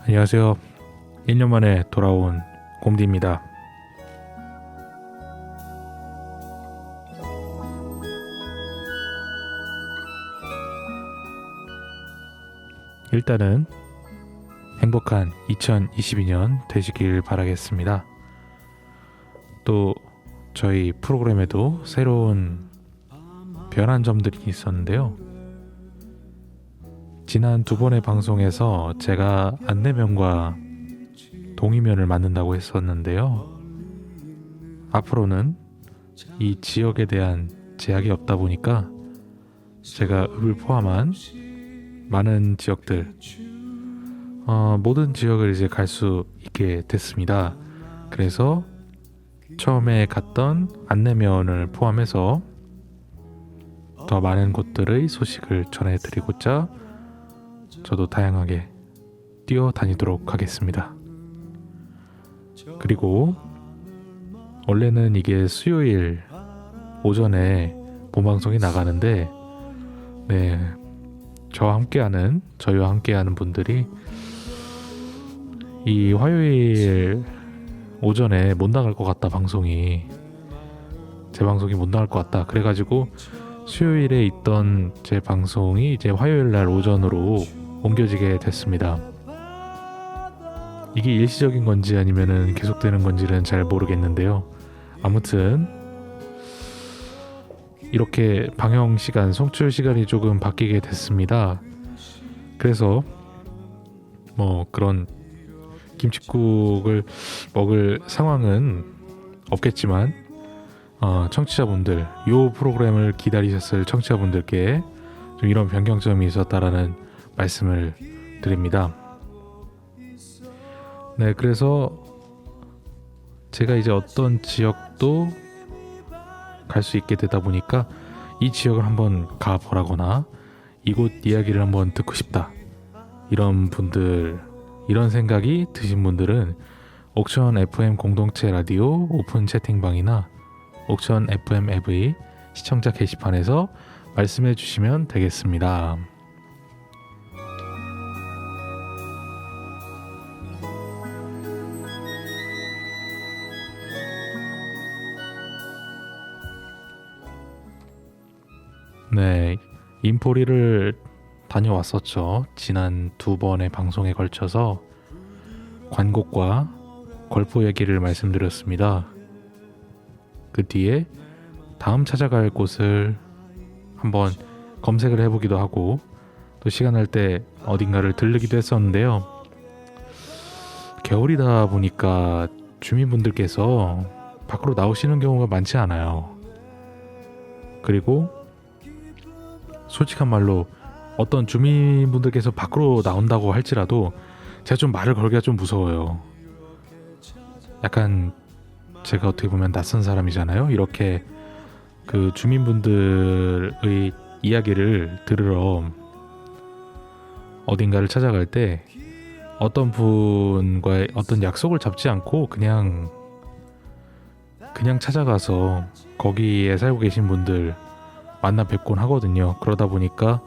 안녕하세요. 1년 만에 돌아온 곰디입니다. 일단은 행복한 2022년 되시길 바라겠습니다. 또 저희 프로그램에도 새로운 변한 점들이 있었는데요. 지난 2번의 방송에서 제가 안내면과 동의면을 만든다고 했었는데요. 앞으로는 이 지역에 대한 제약이 없다 보니까 제가 읍을 포함한 많은 지역들, 모든 지역을 이제 갈 수 있게 됐습니다. 그래서 처음에 갔던 안내면을 포함해서 더 많은 곳들의 소식을 전해드리고자 저도 다양하게 뛰어다니도록 하겠습니다. 그리고 원래는 이게 수요일 오전에 본방송이 나가는데 저희와 함께하는 분들이 이 화요일 오전에 못 나갈 것 같다, 제 방송이 못 나갈 것 같다. 그래가지고 수요일에 있던 제 방송이 이제 화요일 날 오전으로 옮겨지게 됐습니다. 이게 일시적인 건지 아니면은 계속되는 건지는 잘 모르겠는데요. 아무튼 이렇게 방영 시간, 송출 시간이 조금 바뀌게 됐습니다. 그래서 그런 김칫국을 먹을 상황은 없겠지만 청취자분들, 이 프로그램을 기다리셨을 청취자분들께 좀 이런 변경점이 있었다라는 말씀을 드립니다. 그래서 제가 이제 어떤 지역도 갈 수 있게 되다 보니까 이 지역을 한번 가보라거나 이곳 이야기를 한번 듣고 싶다, 이런 분들, 이런 생각이 드신 분들은 옥천 FM 공동체 라디오 오픈 채팅방이나 옥천 FM 앱의 시청자 게시판에서 말씀해 주시면 되겠습니다. 인포리를 다녀왔었죠. 지난 2번의 방송에 걸쳐서 관곡과 걸포 얘기를 말씀드렸습니다. 그 뒤에 다음 찾아갈 곳을 한번 검색을 해보기도 하고 또 시간 날 때 어딘가를 들르기도 했었는데요. 겨울이다 보니까 주민분들께서 밖으로 나오시는 경우가 많지 않아요. 그리고 솔직한 말로 어떤 주민분들께서 밖으로 나온다고 할지라도 제가 좀 말을 걸기가 좀 무서워요. 약간 제가 어떻게 보면 낯선 사람이잖아요. 이렇게 그 주민분들의 이야기를 들으러 어딘가를 찾아갈 때 어떤 분과의 어떤 약속을 잡지 않고 그냥 찾아가서 거기에 살고 계신 분들 만나 뵙곤 하거든요. 그러다 보니까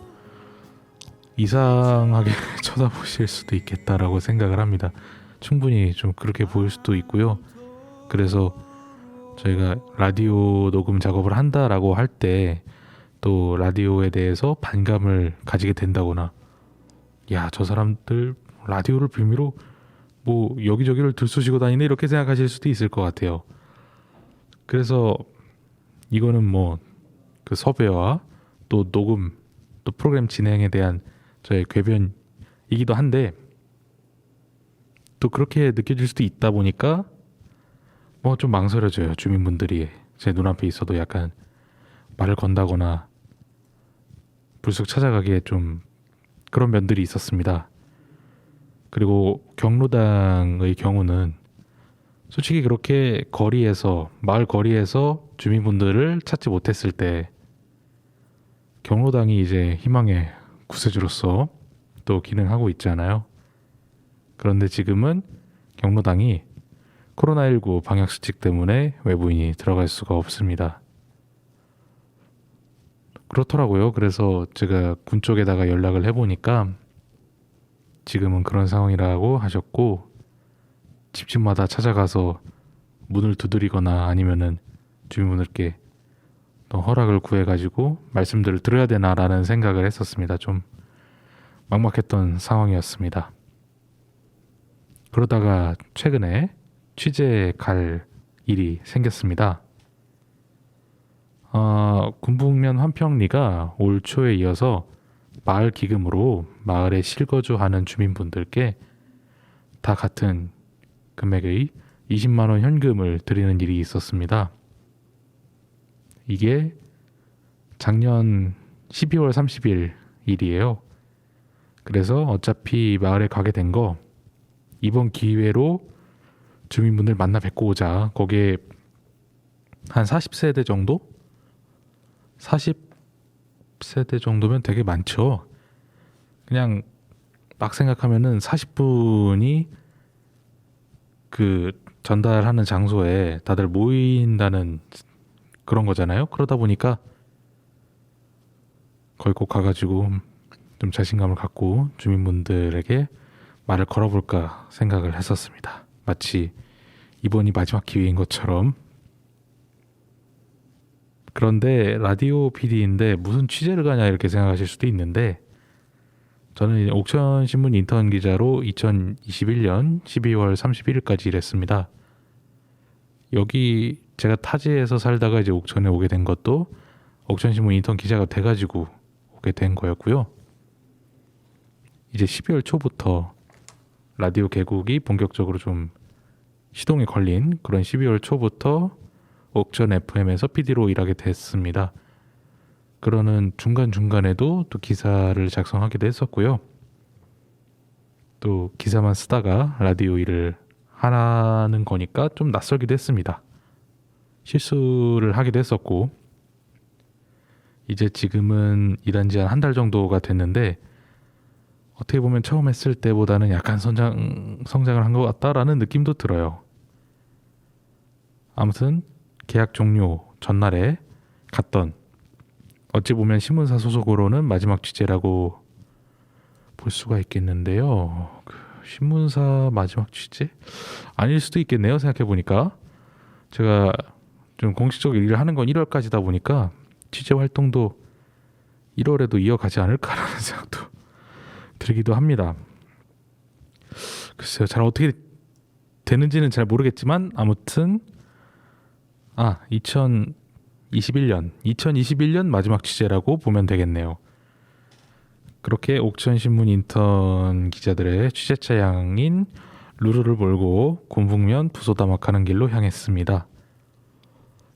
이상하게 쳐다보실 수도 있겠다라고 생각을 합니다. 충분히 좀 그렇게 보일 수도 있고요. 그래서 저희가 라디오 녹음 작업을 한다라고 할 때 또 라디오에 대해서 반감을 가지게 된다거나, 야, 저 사람들 라디오를 빌미로 여기저기를 들쑤시고 다니네, 이렇게 생각하실 수도 있을 것 같아요. 그래서 이거는 그 섭외와 또 녹음, 또 프로그램 진행에 대한 저의 궤변이기도 한데, 또 그렇게 느껴질 수도 있다 보니까 좀 망설여져요. 주민분들이 제 눈앞에 있어도 약간 말을 건다거나 불쑥 찾아가기에 좀 그런 면들이 있었습니다. 그리고 경로당의 경우는 솔직히 그렇게 마을 거리에서 주민분들을 찾지 못했을 때 경로당이 이제 희망의 구세주로서 또 기능하고 있잖아요. 그런데 지금은 경로당이 코로나19 방역수칙 때문에 외부인이 들어갈 수가 없습니다. 그렇더라고요. 그래서 제가 군 쪽에다가 연락을 해보니까 지금은 그런 상황이라고 하셨고, 집집마다 찾아가서 문을 두드리거나 아니면은 주민분들께 또 허락을 구해가지고 말씀들을 드려야 되나라는 생각을 했었습니다. 좀 막막했던 상황이었습니다. 그러다가 최근에 취재 갈 일이 생겼습니다. 군북면 환평리가 올 초에 이어서 마을 기금으로 마을에 실거주하는 주민분들께 다 같은 금액의 20만 원 현금을 드리는 일이 있었습니다. 이게 작년 12월 30일 일이에요. 그래서 어차피 마을에 가게 된 거 이번 기회로 주민분들 만나 뵙고 오자. 거기에 한 40세대 정도? 40세대 정도면 되게 많죠. 그냥 막 생각하면은 40분이 그 전달하는 장소에 다들 모인다는 그런 거잖아요. 그러다 보니까 거기 꼭 가가지고 좀 자신감을 갖고 주민분들에게 말을 걸어볼까 생각을 했었습니다. 마치 이번이 마지막 기회인 것처럼. 그런데 라디오 PD인데 무슨 취재를 가냐 이렇게 생각하실 수도 있는데, 저는 옥천신문 인턴 기자로 2021년 12월 31일까지 일했습니다. 여기 제가 타지에서 살다가 이제 옥천에 오게 된 것도 옥천신문 인턴 기자가 돼가지고 오게 된 거였고요. 이제 12월 초부터 라디오 개국이 본격적으로 좀 시동이 걸린 그런 12월 초부터 옥천 FM에서 PD로 일하게 됐습니다. 그러는 중간중간에도 또 기사를 작성하기도 했었고요. 또 기사만 쓰다가 라디오 일을 하는 거니까 좀 낯설기도 했습니다. 실수를 하기도 했었고, 이제 지금은 일한 지 한 달 정도가 됐는데 어떻게 보면 처음 했을 때보다는 약간 성장을 한 것 같다라는 느낌도 들어요. 아무튼 계약 종료 전날에 갔던, 어찌 보면 신문사 소속으로는 마지막 취재라고 볼 수가 있겠는데요. 신문사 마지막 취재? 아닐 수도 있겠네요. 생각해보니까 제가 좀 공식적 일을 하는 건 1월까지다 보니까 취재 활동도 1월에도 이어가지 않을까라는 생각도 들기도 합니다. 글쎄요, 잘 어떻게 되는지는 잘 모르겠지만 아무튼 2021년 마지막 취재라고 보면 되겠네요. 그렇게 옥천신문 인턴 기자들의 취재 차량인 루루를 몰고 군북면 부소다막 가는 길로 향했습니다.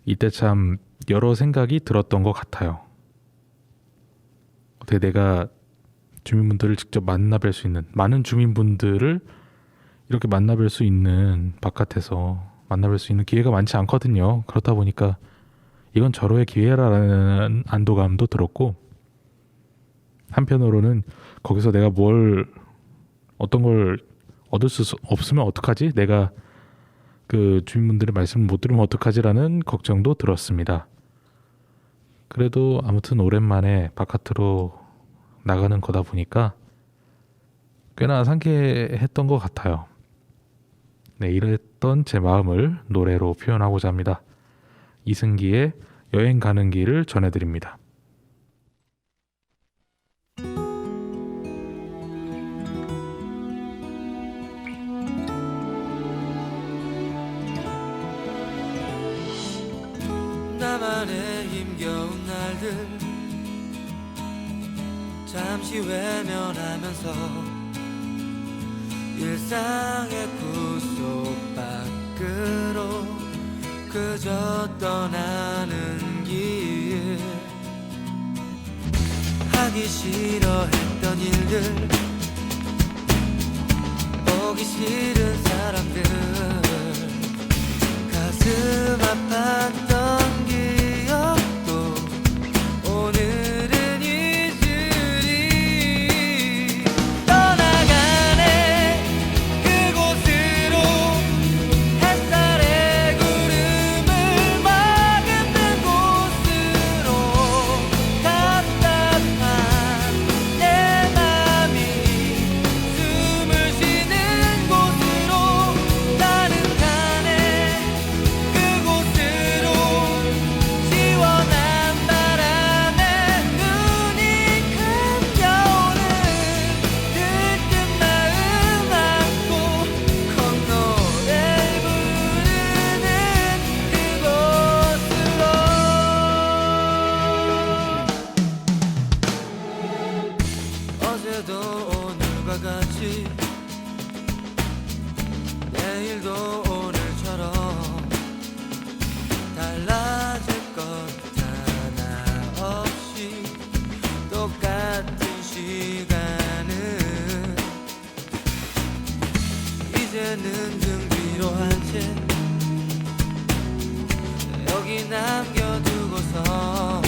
이때 참 여러 생각이 들었던 것 같아요. 어떻게 내가 주민분들을 직접 만나뵐 수 있는, 많은 주민분들을 이렇게 만나뵐 수 있는, 바깥에서 만나뵐 수 있는 기회가 많지 않거든요. 그렇다 보니까 이건 절호의 기회라는 안도감도 들었고, 한편으로는 거기서 내가 어떤 걸 얻을 수 없으면 어떡하지? 내가 그 주민분들의 말씀을 못 들으면 어떡하지라는 걱정도 들었습니다. 그래도 아무튼 오랜만에 바깥으로 나가는 거다 보니까 꽤나 상쾌했던 것 같아요. 네, 이랬던 제 마음을 노래로 표현하고자 합니다. 이승기의 여행 가는 길을 전해드립니다. 나만의 힘겨운 날들 잠시 외면하면서 일상의 구속 밖으로 그저 떠나는 길, 하기 싫어했던 일들, 보기 싫은 사람들, 가슴 아팠던 기억도 오늘은 잊으리. 떠나가네 그곳으로 햇살의 구름을 머금는 곳으로, 다 없이 내일도 오늘처럼 달라질 것 하나 없이 똑같은 시간은 이제는 등 뒤로 한 채 여기 남겨두고서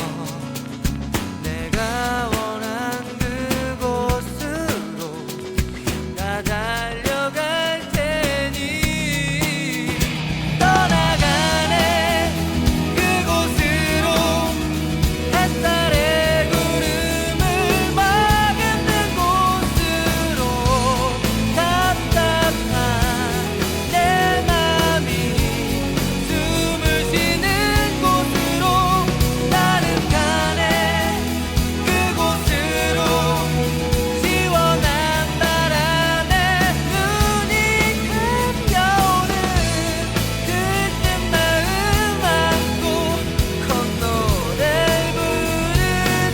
내가 원한 그곳으로 나 달려갈 테니 떠나가네 그곳으로 햇살의 구름을 막는 곳으로 답답한 내 맘이 숨을 쉬는 곳으로 나는 가네 그곳으로 시원한 바람에 눈이 감겨오는 들뜬 마음 안고 콧노래 부르는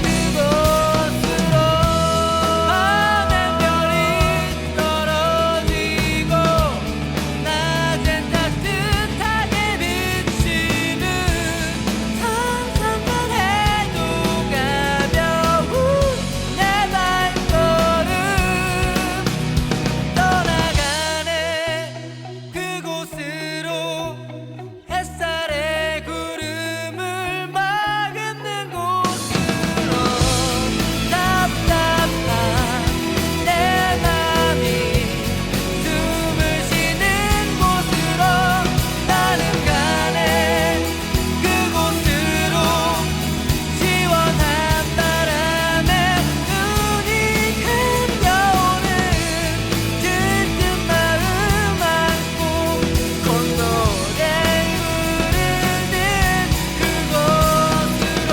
그곳으로 밤엔 별이 떨어지고 낮엔 따뜻하게 비치는 상상만 해도 가벼운 내 발걸음 떠나가네 그곳으로 햇살의 구름을 막는 곳으로 답답한 내 맘이 숨을 쉬는 곳으로 나는 가네 그곳으로 시원한 바람에 눈이 감겨오는 들뜬 마음 안고 콧노래 부르는 그곳으로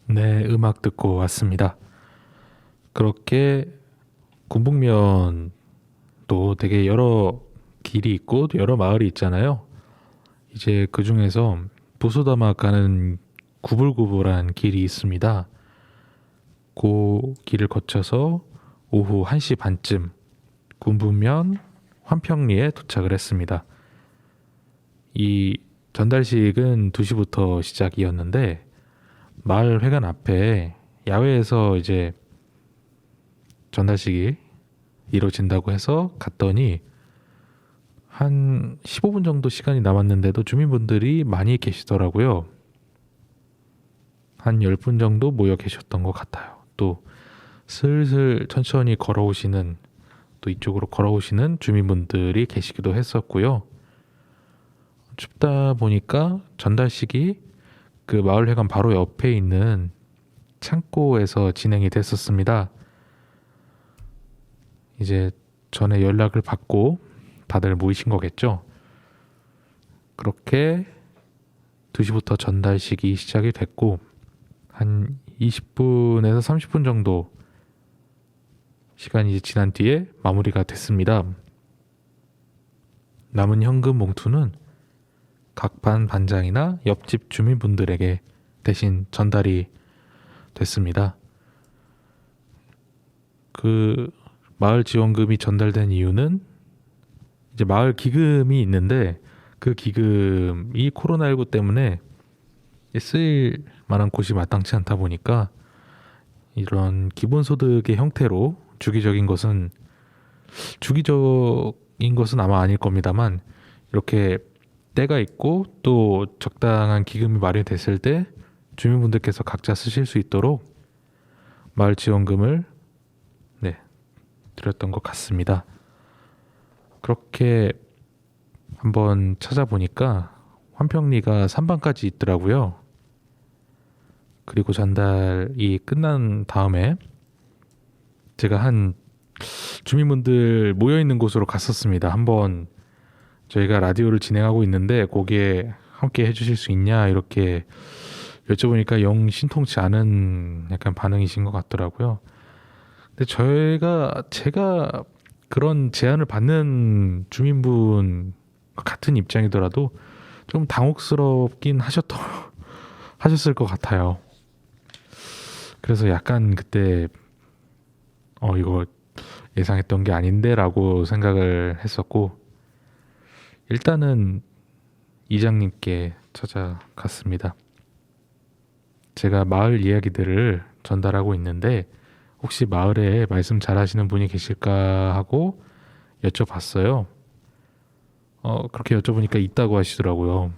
네, 음악 듣고 왔습니다. 그렇게 군북면도 되게 여러 길이 있고 여러 마을이 있잖아요. 이제 그 중에서 부수다마 가는 구불구불한 길이 있습니다. 그 길을 거쳐서 오후 1시 반쯤 군북면 환평리에 도착을 했습니다. 이 전달식은 2시부터 시작이었는데 마을 회관 앞에 야외에서 이제 전달식이 이루어진다고 해서 갔더니 한 15분 정도 시간이 남았는데도 주민분들이 많이 계시더라고요. 한 10분 정도 모여 계셨던 것 같아요. 또 슬슬 천천히 걸어오시는, 또 이쪽으로 걸어오시는 주민분들이 계시기도 했었고요. 춥다 보니까 전달식이 그 마을회관 바로 옆에 있는 창고에서 진행이 됐었습니다. 이제 전에 연락을 받고 다들 모이신 거겠죠. 그렇게 2시부터 전달식이 시작이 됐고 한 20분에서 30분 정도 시간이 지난 뒤에 마무리가 됐습니다. 남은 현금 봉투는 각 반 반장이나 옆집 주민분들에게 대신 전달이 됐습니다. 그 마을 지원금이 전달된 이유는 이제 마을 기금이 있는데 그 기금이 코로나19 때문에 쓰일 만한 곳이 마땅치 않다 보니까 이런 기본소득의 형태로 주기적인 것은 아마 아닐 겁니다만 이렇게 때가 있고 또 적당한 기금이 마련됐을 때 주민분들께서 각자 쓰실 수 있도록 마을 지원금을 드렸던 것 같습니다. 그렇게 한번 찾아보니까 환평리가 3반까지 있더라고요. 그리고 전달이 끝난 다음에 제가 한 주민분들 모여있는 곳으로 갔었습니다. 한번 저희가 라디오를 진행하고 있는데 거기에 함께 해주실 수 있냐 이렇게 여쭤보니까 영 신통치 않은 약간 반응이신 것 같더라고요. 근데 제가 그런 제안을 받는 주민분 같은 입장이더라도 좀 당혹스럽긴 하셨을 것 같아요. 그래서 약간 그때 이거 예상했던 게 아닌데라고 생각을 했었고, 일단은 이장님께 찾아갔습니다. 제가 마을 이야기들을 전달하고 있는데 혹시 마을에 말씀 잘하시는 분이 계실까 하고 여쭤봤어요. 그렇게 여쭤보니까 있다고 하시더라고요.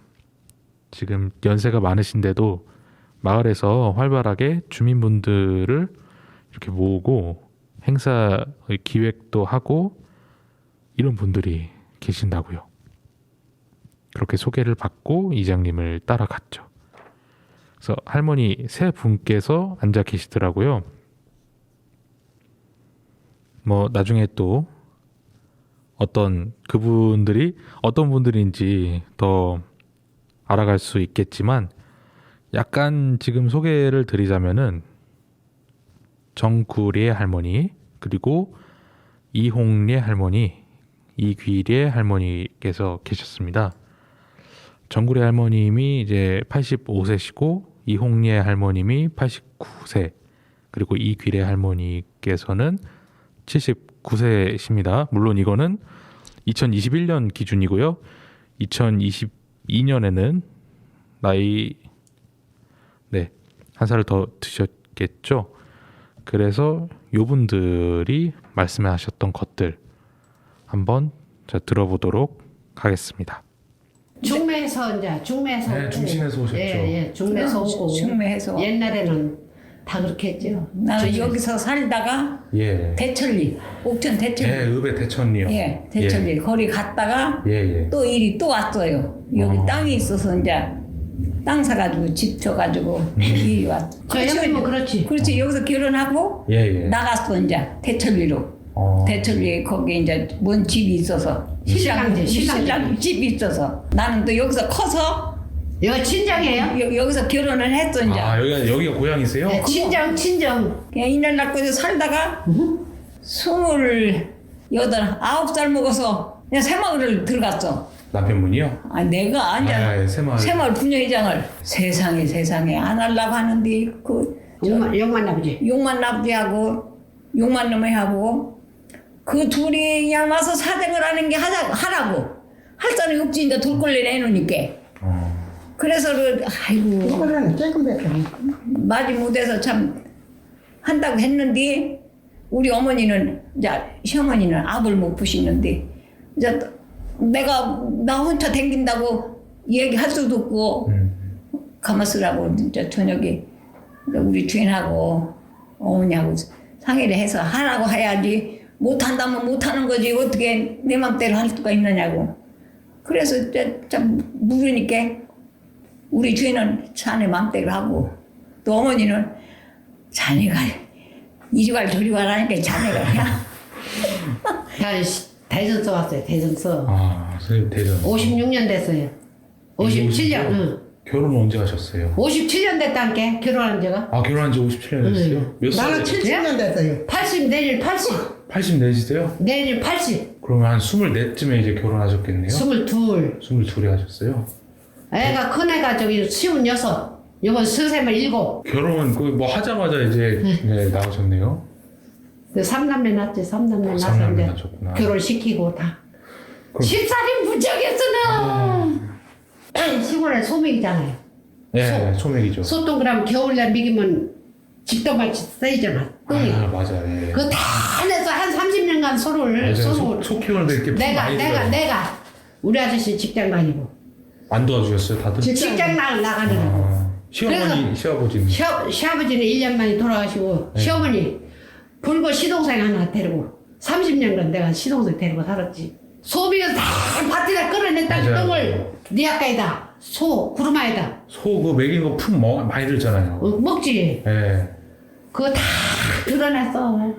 지금 연세가 많으신데도 마을에서 활발하게 주민분들을 이렇게 모으고 행사 기획도 하고 이런 분들이 계신다고요. 그렇게 소개를 받고 이장님을 따라갔죠. 그래서 할머니 세 분께서 앉아 계시더라고요. 뭐 나중에 또 어떤 분들인지 더 알아갈 수 있겠지만, 약간 지금 소개를 드리자면은 정구리의 할머니, 그리고 이홍리의 할머니, 이귀리의 할머니께서 계셨습니다. 정구리 할머님이 이제 85세시고 이홍리의 할머님이 89세, 그리고 이귀리 할머니께서는 79세십니다. 물론 이거는 2021년 기준이고요. 2022년에는 나이 한 살을 더 드셨겠죠. 그래서 요분들이 말씀하셨던 것들 한번 들어보도록 하겠습니다. 중매에서 네, 중심에서 오셨죠. 예, 중매에서 오고 중매해서 옛날에는 다 그렇게 했죠. 나는 여기서 살다가 예. 대천리 옥천 대천리 읍의 대천리요. 예 대천리 거기 갔다가 예. 또 일이 또 왔어요. 여기 땅이 있어서 이제 땅 사가지고 집 줘가지고 일이 왔. 저 여기는 뭐 그렇지. 그렇지 여기서 결혼하고 예. 나갔어 이제 대천리로. 대천리에 거기 이제 뭔 집이 있어서 신랑 집이 있어서 나는 또 여기서 커서 여기 친정이에요? 여기서 결혼을 했어 이제. 여기가 고향이세요? 네, 친정. 그냥 1년 낳고 살다가 29살 먹어서 그냥 새마을을 들어갔어. 남편분이요? 내가 아니야. 새마을. 새마을 분녀회장을 세상에 안 하려고 하는데 욕만 나보지. 욕만 나쁘지하고 욕만 놈이 하고 그 둘이 그냥 와서 사정을 하는 게 하라고 할 사람이 없지. 이제 돌걸레 내놓으니까. 그래서 아이고 그거는 조금밖에 마지못해서 참 한다고 했는데 우리 어머니는 이제 시어머니는 압을 못 푸시는데 이제 내가 나 혼자 댕긴다고 얘기할 수도 없고 가만 쓰라고 이제 저녁에 우리 주인하고 어머니하고 상의를 해서 하라고 해야지 못한다면 못하는 거지 어떻게 내 맘대로 할 수가 있느냐고. 그래서 이제 참 물으니까 우리 주인은 자네 맘대로 하고 또 어머니는 자네가 이리 갈 저리 가라니까 자네가 그냥 대전서 왔어요. 대전서. 선생님 대전. 56년 됐어요. 57년. 응. 결혼 언제 하셨어요? 57년 됐다니까 결혼한 지가. 결혼한 지 57년 됐어요? 몇 살? 나는 70년 됐어요. 80 내일 80. 84시세요? 내일 80. 그러면 한 24쯤에 이제 결혼하셨겠네요? 22. 22에 하셨어요? 애가 큰 애가 저기 26. 요번 스세면 7. 결혼 거의 뭐 하자마자 이제 네, 나오셨네요? 3남매 낳지. 3남매 낳아서 3남매 이제 낳으셨구나. 결혼시키고 다. 그럼- 14인 무적이었으나 시골에 소맥이잖아요. 네, 소맥이죠. 소똥그라면 겨울날 먹이면 집도같이 쓰이잖아. 똥이. 맞아. 예. 그거 다 내서 한 30년간 소를 맞아요. 쏘고 소 키우는데 이렇게 품 많이 들어요. 내가 우리 아저씨 직장 다니고 안 도와주셨어요, 다들? 직장 나가는 거. 시어머니, 시아버지는? 시아버지는 1년 만에 돌아가시고 네. 시어머니 불고 시동생 하나 데리고 30년간 내가 시동생 데리고 살았지. 소비를 다 밭에다 끌어냈다. 맞아요. 똥을 네 아까에다 구루마에다 소 그 먹인 거 품 많이 들잖아요. 먹지. 예. 그거 다 드러냈어.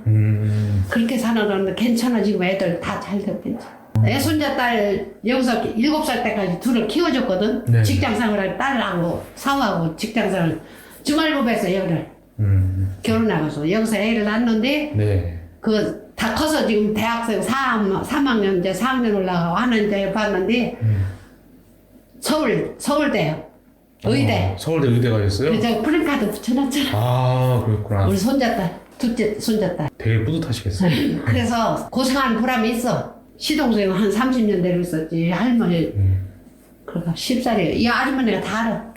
그렇게 살아가는데 괜찮아. 지금 애들 다 잘 됐겠지. 애 손자 딸 여기서 7살 때까지 둘을 키워줬거든. 네. 직장생활을 딸하고 사우하고 직장생활 주말부부에서 여기를 결혼하고서 여기서 애를 낳았는데 네. 그 다 커서 지금 대학생 3학년 이제 4학년 올라가고 하는 이제 봤는데 서울대 의대. 서울대 의대 가셨어요? 그래서 프랭카드 붙여놨잖아. 아 그렇구나. 우리 손자딸 둘째 손자딸. 되게 뿌듯하시겠어요. 그래서 고생한 보람이 있어. 시동생 한 30년 내로 있었지. 할머니 그러니까 10살이에요. 이 아주머니가 다 알아.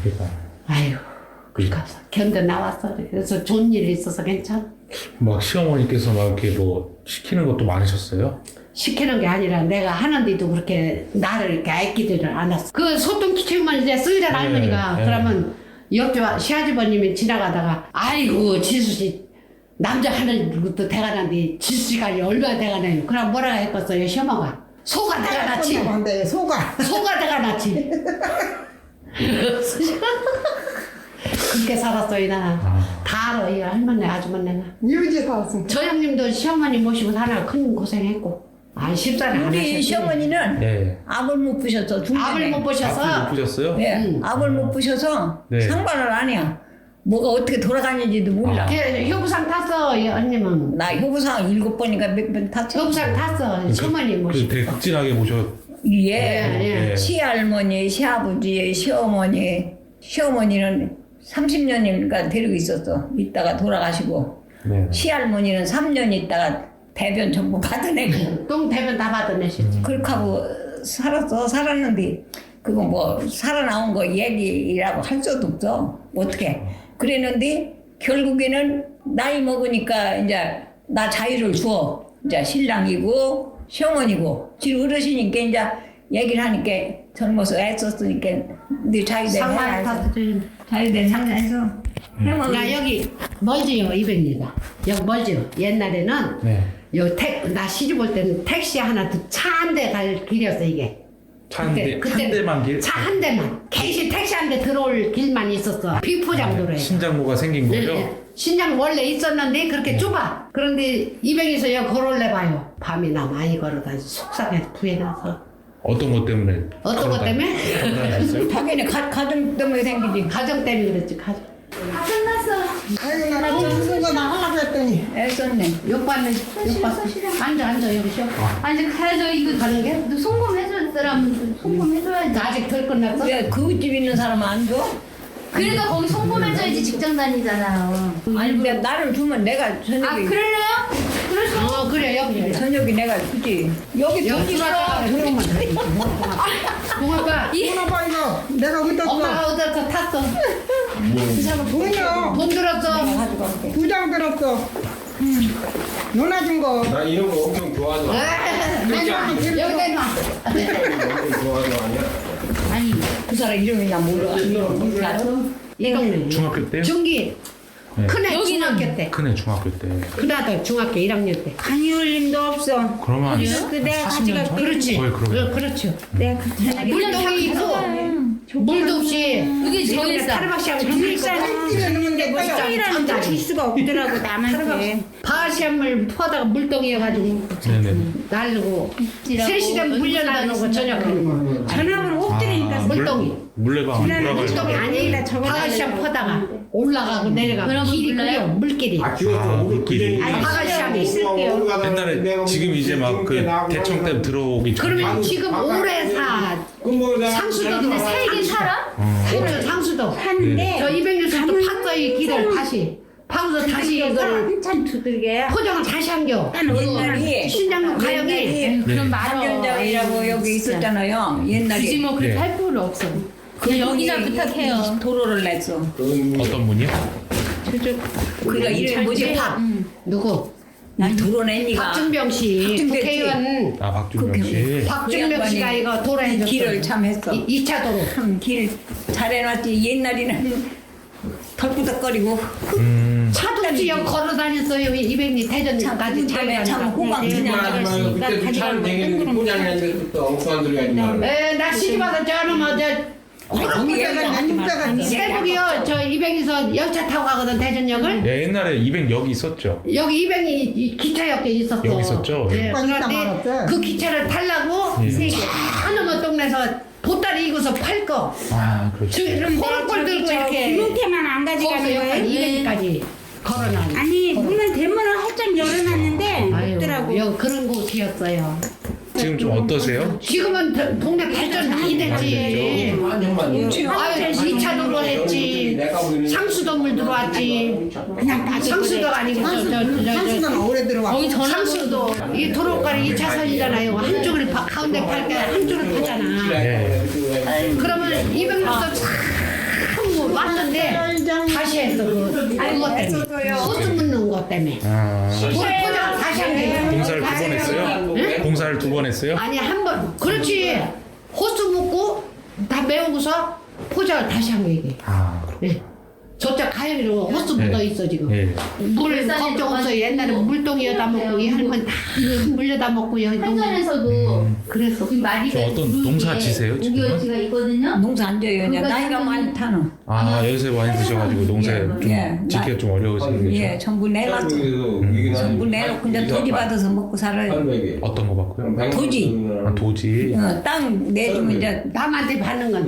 그러니까 아이고 그러니까 견뎌 나왔어. 그래서 좋은 일이 있어서 괜찮아. 막 시어머니께서 막 이렇게 뭐 시키는 것도 많으셨어요? 시키는 게 아니라 내가 하는데도 그렇게 나를 이렇게 아끼지를 않았어. 그 소똥 키우면 이제 쓰이잖아 할머니가. 네. 그러면 옆집 시아주버님이 지나가다가 아이고 지수씨 남자 하는 것도 대가난데 지수씨가 얼마나 대가나요. 그럼 뭐라고 했겠어요 시어머가. 소가 대가나지. 근데 소가 소가 대가나지. 그렇게 살았어요 나는. 다 알아 이 할머니 아주머니가. 유지 사왔어. 저 형님도 시어머니 모시고 사느라 큰 고생했고. 아 10살이 안 우리 하셨지. 시어머니는 네. 압을 못 부셨어. 중간에. 압을 못 보셔서 앞을 못 보셨어요? 네, 압을 못 부셔서 네. 상관을 안 해요. 뭐가 어떻게 돌아가는지도 몰라. 걔 효부상 탔어 이 언니는. 나 효부상 7번인가 몇 번 탔어. 효부상 탔어 시어머니 그 모시고. 되게 극진하게 모셨. 예, 예. 시할머니, 시아버지, 시어머니, 시어머니는 30년인가 데리고 있었어. 있다가 돌아가시고 네. 시할머니는 3년 있다가 대변 전부 받아내고 똥 대변 다 받아내시지. 그렇게 하고 살았는데 그거 뭐 살아나온 거 얘기라고 할 수도 없어. 어떻게 그랬는데 결국에는 나이 먹으니까 이제 나 자유를 줘. 이제 신랑이고 시어머니고 지금 어르시니까 이제 얘기를 하니까 젊어서 애썼으니까 네 자유대로 상관 해라. 탔지. 자유대로 상관해서 해먹어. 나 여기 멀지요 200리가. 여기 멀지요. 옛날에는 네. 나 시집 올 때는 택시 하나 차 한 대 갈 길이었어 이게. 차 한 대, 한 대만 길? 차 한 대만. 개시 택시 한 대 들어올 길만 있었어. 비포장도로에. 신장로가 생긴 거죠? 네. 신장 원래 있었는데 그렇게 좁아. 그런데 200에서 여기 걸어올래 봐요. 밤이나 많이 걸어다니서 속상해서 부해나서. 어떤 것 때문에? 어떤 것 때문에? 걸어다녔어요? 당연히 가정 때문에 생기지. 가정 때문에 그랬지 가정. 다 끝났어. 아이고 나 무슨 거나 하려고 했더니 애썼네. 욕받네. 욕받. 앉아 여기 쉬어. 아니 가야죠. 이거 가는 게? 너 송금해줄 사람 송금해줘야지. 아직 덜 끝났어? 왜 그 집 있는 사람 안 줘? 그러니까 거기 송금해줘야지 직장 다니잖아요. 아니 근데 나를 주면 내가 아 저녁에 그럴래요? 그래서 그래 여기. 저녁에 내가 주지. 여기 여기 들어왔다가 들어오면 돼. 동아빠 돈아봐 이거 내가 어디다 엄마가 어디서 탔어? 돈이요 돈 들었어. 가져갈게. 2장 들었어. 누나 준 거. 나 이런 거 엄청 좋아하는 여기다 놔. 엄청 좋아하는 거 아니야? 아니 그 사람 이름이 나 몰라. 이 동네. 중학교 때요? 중기. 네. 큰애 중학교 때. 큰애 중학교 때. 큰아들 중학교 1학년 때. 강의올림도 없어. 그러면 한 내가 40년 전? 그렇지. 거의 그러겠죠. 그렇죠. 내가 그때 물동이 있고 물도 없이 여기 이거는 정했어. 타르박시하고 둘이 있거든. 있는데 뭐 소이라는 거 줄 수가 없더라고 남한테. 바시한물 퍼다가 물동이어가지고 네네. 날르고 3시 되면 물려나는 거 저녁에 전화번호 엎드리니까 물동이. 물레방 안 돌아가요. 물동이 아니라 바시한 퍼다가 올라가고 내려가고 그런 거 길이 몰라요? 그려 물길이. 물길이. 바가시하고 옛날에 지금 이제 막 그 대청 때 들어오기 전에 그러면 지금 오래 사 상수도 근데 세긴 살아? 상수도 하는데 저 200년부터 팠어 이 길을 다시 파고서 다시 이걸 한참 두들겨야 포장을 다시 한겨 옛날에 신장로 가역이 그런 말어. 한전장이라고 여기 있었잖아요. 옛날에 굳이 뭐 그렇게 네. 할 필요 없어. 그냥 여기다 부탁해요. 도로를 냈어. 어떤 분이요? 그가 이름이 뭐지? 누구? 난 도로 낸 니가. 박준병 씨 박준병 씨. 국회의원 아 박준병 씨. 박준병 씨가 이거 도로해줬어 길을 참 했어. 2차 도로 참 길 잘해놨지. 옛날에는 덜꾸덕거리고 차도 없이 여기 걸어 다녔어요 200리 대전까지 때문에 참 호박 하지 말고 그때 차를 댕기는데 포장했는데 또 엉뚱한 소리 하지 말고. 나 시집와서 저는 새벽이요 저 200에서 열차 타고 가거든 대전역을 네, 옛날에 200역이 있었죠. 여기 200이 기차역에 있었어. 여기 있었죠? 네, 오빠 기차 그런데 많았죠? 그 기차를 타려고 예. 저 넘어 동네에서 보따리 이고서 팔 거. 아 그렇죠. 포를 들고 이렇게 문태만 안 가져가는 거기서 거예요? 여기까지 걸어놔. 아니 문은 대문을 활짝 열어놨는데 없더라고. 여기 그런 곳이었어요. 지금 좀 어떠세요? 지금은 동네 발전 많이 됐지. 아유, 2차 도로했지. 상수도물 들어왔지. 그냥 상수도가 아니고 상수도는 오래 들어와. 상수도 이 도로가리 2차선이잖아요. 한쪽을 가운데 팔게 한쪽을 파잖아. 네. 그러면 200m 참 왔는데 다시 했어. 그것 때문에. 소스 묻는 것 때문에. 아 포장 다시 한 게. 공사를 2번 했어요? 네? 공사를 2번 했어요? 아니 한 번. 그렇지. 호수 묻고 다 메우고서 포장을 다시 한 거 이게. 아 네. 저쪽 가연이로 호수 네. 묻어 있어 지금. 예. 물 걱정 없어. 옛날에 물동이여다 먹고 이 할머니 다 물려다 먹고 여기 한전에서도 그래서 지금 말이 저 어떤 농사 지세요, 지금은? 오기어치가 있거든요. 농사 안 져요. 그냥 나이가 많이 타는. 아 연세 많이 드셔가지고 농사에 좀 예. 짓기가 좀 어려우신 거죠? 예, 전부 내놨어. 전부 내놓고 이제 도지 받아서 먹고 살아요. 어떤 거 받고요? 도지. 아 도지. 땅 내주면 이제 남한테 받는 건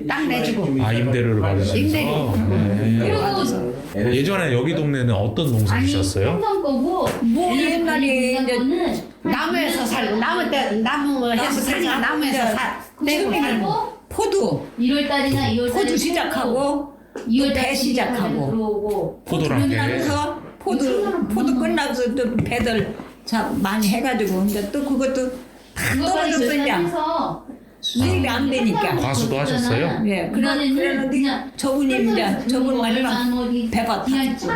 땅 내주고. 아 임대료를 받으시면서. 임대료. 네. 그리고 예전에 여기 동네는 어떤 농사 지셨어요? 생선 거고 뭐 옛날에 이제 거는 나무에서 살고 나무 해서 살니까 나무에서 살. 내고 살고. 그리고 포도 1월 달이나 2월 달에 포도 시작하고 2월 배 시작하고 들어오고 포도랑 게. 끝나면서 포도 끝나서 또 배들 참 많이 해가지고 이제 또 그것도 다 떨어졌어 이제 수입이 안 되니까. 과수도 하셨어요? 예, 그러는데 저분이 이제 저분 마지막 배가 탔죠.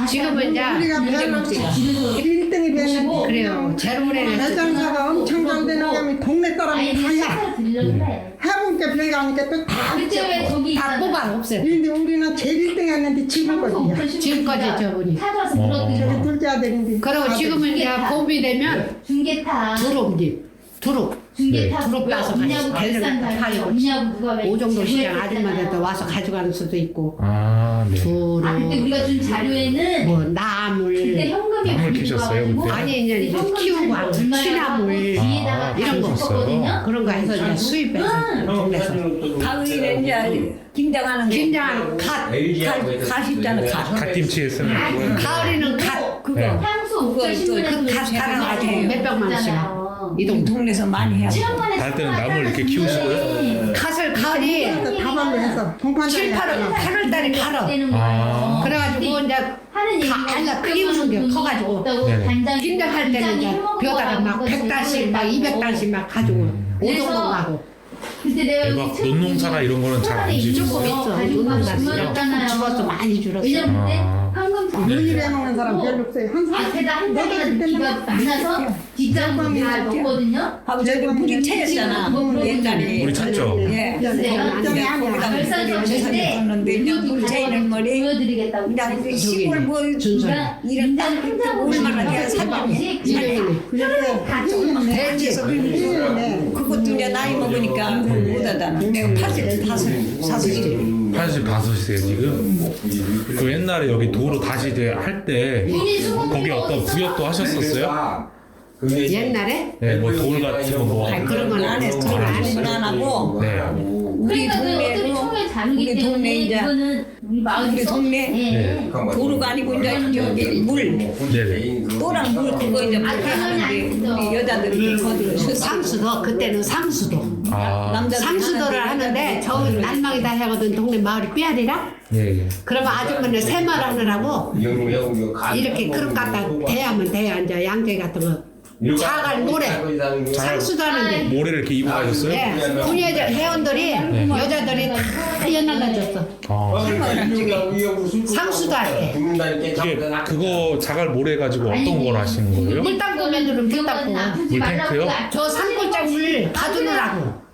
지금은 이제 우리가 배를 1등이 됐는데 그래요. 제로래는 배장사가 엄청 잘 되는 게 동네 사람이 다야. 해본 게 배가 아니까 또다 그때 왜 저기 다 뽑아 없어요. 근데 우리는 제일 1등 했는데 지금까지야. 지금까지 저분이. 찾아서 저기 물어드리고 둘째 아들인데. 그리고 지금은 이제 봄이 되면 중개타 두릅지. 두릅. 중개타 두릅 따서 있냐고 가지고 비싼 팔고. 있냐고 누가 왜 오정도 시장 제보했잖아요. 아줌마들도 와서 가져가는 수도 있고. 아 네. 아 그때 두릅, 우리가 준 자료에는 뭐 그때 나물. 현금이 나물 많이 키셨어요, 들어와가지고 그때? 아니 이제 현금 키우고 하고 얼마나 취나물 뒤에다가 아, 이런 거 줬거든요. 그런 거 해서 이제 수입해서 동네에서. 가을에 이제 김장하는 거. 김장하는 갓 있잖아 갓. 갓김치에 쓰는 거. 가을에는 갓 그거 네. 향수 옥절 신문에도 갓 달아가지고 몇백만 원씩 이 이 동네. 동네에서 많이 해요. 갈 때는 나물 이렇게 키우시고요? 갓을 가을이 다발로 해서 7, 8월 달에 갈아. 아. 그래가지고 이제 하는 다 키우는 게 커가지고 네네. 김장할 때는 이제 벼다가 막 100단씩 막 200단씩 막 가지고 오종도 가고. 그때 내가 대박. 논농사나 이런 거는 잘 안 지죠? 조금 있어. 조금 죽었어. 많이 줄었어. 왜냐면 그때 아. 황금 물일 해먹는 사람 별로 없어요. 항상 앞에다 한 장이라도 비가 많아서 뒷장도 다 넣거든요. 아버지가 물이 차였잖아 옛날에. 우리 찾죠? 예. 내가 거기다 별산서 물이 때 었는데 이제 물 차이는 머리 보여드리겠다고 그냥 그랬어요. 시골 뭐 준선. 이런 땅 얼마나 내가 살지. 돼지. 그것도 이제 나이 먹으니까 못하잖아. 내가 85이지. 85이세요 지금? 그 옛날에 여기 도로 다시 이제 할 때 거기 어떤 구역도 하셨었어요? 옛날에 네, 뭐 돌 같은 거 뭐. 아니, 그런 건 안 했어. 그건 안 하고 네. 우리 그러니까 그 어차피 동네로 총을 자르기 우리 동네 때문에 이제 이거는 우리 마을 우리 동네 네. 도로가 아니고 이제 여기 물 네네. 또랑 물 그거 이제 하는데 우리 여자들이 거기로 상수도 그때는 상수도 아. 남자들 상수도를 하는데 저 난방이다 해거든 동네 마을이 삐아리라. 예, 예. 그러면 아줌마는 새말 하느라고 이렇게 그릇 갖다 대하면 돼야 이제 양재 같은 거 자갈 모래 상수도 하는데. 모래를 이렇게 입어 가셨어요? 네, 군여자 회원들이 여자들이 다 연락해줬어. 아. 상수도 할 때. 그게 그거 자갈 모래 가지고 어떤 걸 하시는 거예요? 물 닦고 맨들은 물 닦고 물 탱크요? 저 산골짜 물 가두느라고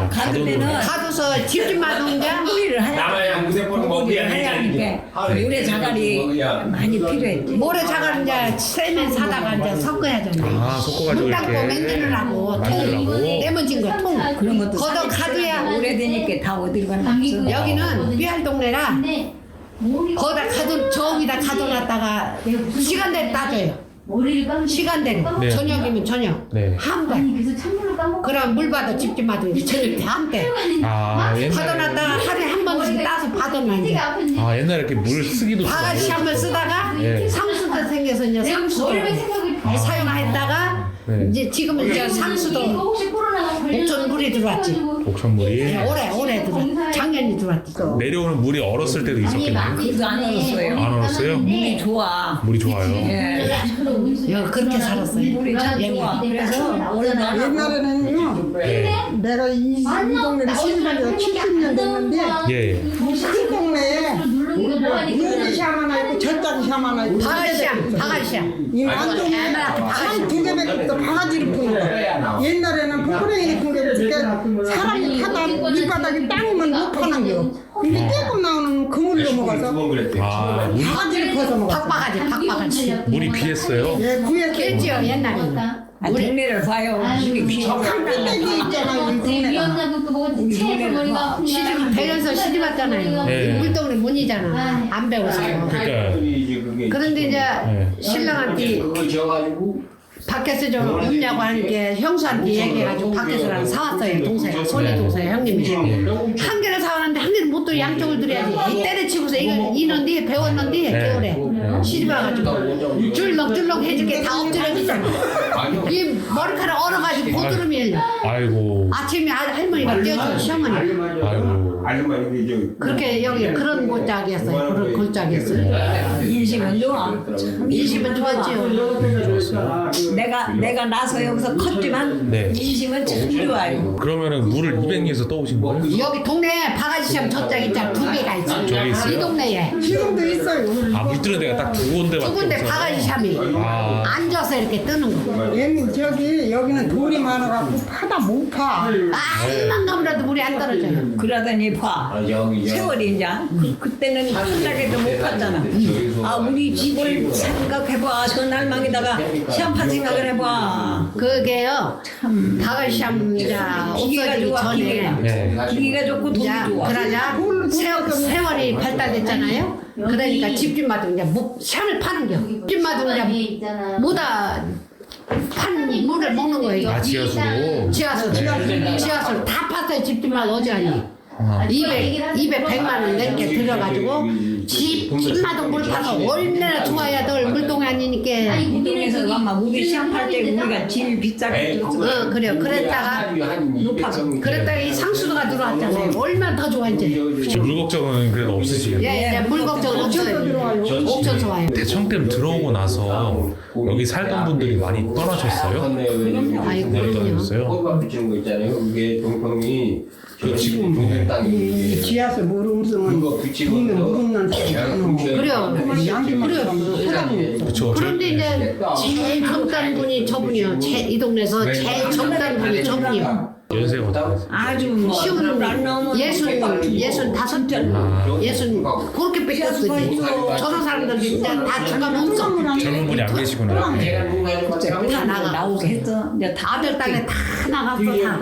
가두면은 가둬서 집집마다 이제 뿌리를 남아야 무대포는 먹어야 하려니까 물에 자갈이 많이 필요했지. 모래 자갈 이제 세면 사다가 이제 섞어야잖아요. 아, 섞어가지고 물 닦고 이렇게 만드느라고 만들라고. 레몬진 거 통. 그런 것도 걷어 가둬야. 오래되니까 다 어딜 가나. 여기는 삐알 동네라 근데 몸이 거기다 가둬 저기다 가둬놨다가 시간대로 따져요. 머리를 감고 시간대로 네. 저녁이면 저녁 네. 한대 아니 그래서 찬물로 감고 그럼 물 받아 집집마다 이제 저녁 때 한대 아 받아놨다가 하루에 한 번씩 따서 받아놔 이제 아픈데 아 옛날에 이렇게 물 쓰기도 바가지 한번 쓰다가 네. 상수도 생겨서 이제 상수 머리를 생각을 다 사용했다가 네. 이제 지금은 이제 이거 상수도 혹시 코로나가 옥천물이 들어왔지. 옥천물이 올해 들어 작년이 들어왔지 또. 내려오는 물이 얼었을 때도 있었겠네요. 그래도 안 얼었어요. 안 얼었어요? 물이 좋아. 물이 좋아요. 예. 여기 그렇게 살았어요. 물이 참 좋아. 그래서 오늘 옛날에는요 네. 내가 이 동네를 시집한 지가 70년 됐는데 예. 큰 동네에 물이 샤 하나 있고 젖장이 샤 하나 있고 바가시향 이 안동에 한두 개밖에 없어 바가지를 푸는 거. 옛날에는 포크레인이 큰 게 사람이 타다 밑바닥에 땅이면 못 파는 겨. 근데 조금 나오는 그물로 먹어서 아 물, 바가지를 퍼서 먹었어. 박바가지 물이 비했어요. 예, 구했어요. 깼지요 옛날에는. 아, 동네를 봐요. 물이 귀찮아. 햇빛이 있잖아요, 이 동네가. 위험하고 또 뭐가 체해서 머리가 아픈 시집 배려서 시집 왔잖아요. 네. 물동네 문이잖아. 안 배워서. 그러니까 그런데 이제 네. 신랑한테 그거 지어가지고 밖에서 좀 없냐고 하는 게 형수한테 얘기해가지고 밖에서 하나 사왔어요. 동생, 손이 동생 형님이. 한 개를 사왔는데 한 개를 못 들어 양쪽을 들어야지. 이 때려치고서 이거 이는데 배웠는데 겨울에 시집 와가지고 줄렁줄렁 해줄게 다 엎드려지잖아. 이 머리카락 얼어가지고 고드름이 아이고 아침에 할머니가 떼어주고 시어머니. 아이고 그렇게 여기 그런 골짜기였어요. 그런 골짜기였어요. 인심은 좋아. 인심은 좋았지요. 내가 나서 여기서 컸지만 네. 인심은 참 좋아요. 그러면은 물을 200리에서 떠오신 거예요? 여기 동네에 바가지시험 저짝 있잖아. 두 개가 있어. 저기 있어요? 이 동네에. 지금도 있어요. 아 물 뜨는 데가 딱 두 두 군데밖에 군데 없어서 바가지시험이 아. 앉아서 이렇게 뜨는 거. 얘는 저기 여기는 돌이 많아갖고 파다 못 파. 아만 가면라도 물이 안 떨어져요. 그러더니 봐. 세월이 이제 그때는 한짝에도 못 갔잖아. 아 우리 집을 생각해봐. 저 날망에다가 시험판 생각을 해봐. 그게요. 바가지시험 이제 기계가 없어지기 좋아, 전에 기계가. 네. 기계가 좋고 돈이 이제 좋아. 그러자 세월이 발달됐잖아요. 그러니까 집집마다 이제 시험을 파는 겨. 집마다 이제 있잖아. 뭐다 판 물을 먹는 거예요. 아 지하수로? 지하수를 다 팠어요. 집집마다 어지간히. 200, 100만 원 넘게 들여가지고 집마다 물 파서 얼마나 좋아야 덜 물동이 아니니까. 동네에서 아마 우리 시험할 때 우리가 제일 비싸게 줬어. 그래요. 그랬다가 이 상수도가 들어왔잖아요. 얼마나 더 좋아 이제. 물 걱정은 그래도 없으시겠네요. 예, 이제 물 걱정은 없어요. 옥천서 와요. 대청댐 들어오고 나서 여기 살던 분들이 많이 떠나셨어요? 아이고, 많이 그럼요. 떠나셨어요? 꽃밥 붙이는 거 있잖아요. 그게 동평이 지금 동네 이 땅이 지하수 물음성은 그거 붙이고 죽는 무릎난 그래요. 그쵸. 그런데 이제 제일 젊다는 분이 저분이요. 이 동네에서 제일 젊다는 분이 저분이요. 연세가 어떻게 되세요? 아주 뭐 시우는 안 넘어. 65살. 아, 그렇게 뺏겼어요. 저런 사람들 진짜 다 주가 없어. 젊은 분이 안 계시구나. 다 나가. 나오게 했어. 이제 다 아들 딸에 다 나갔어 다.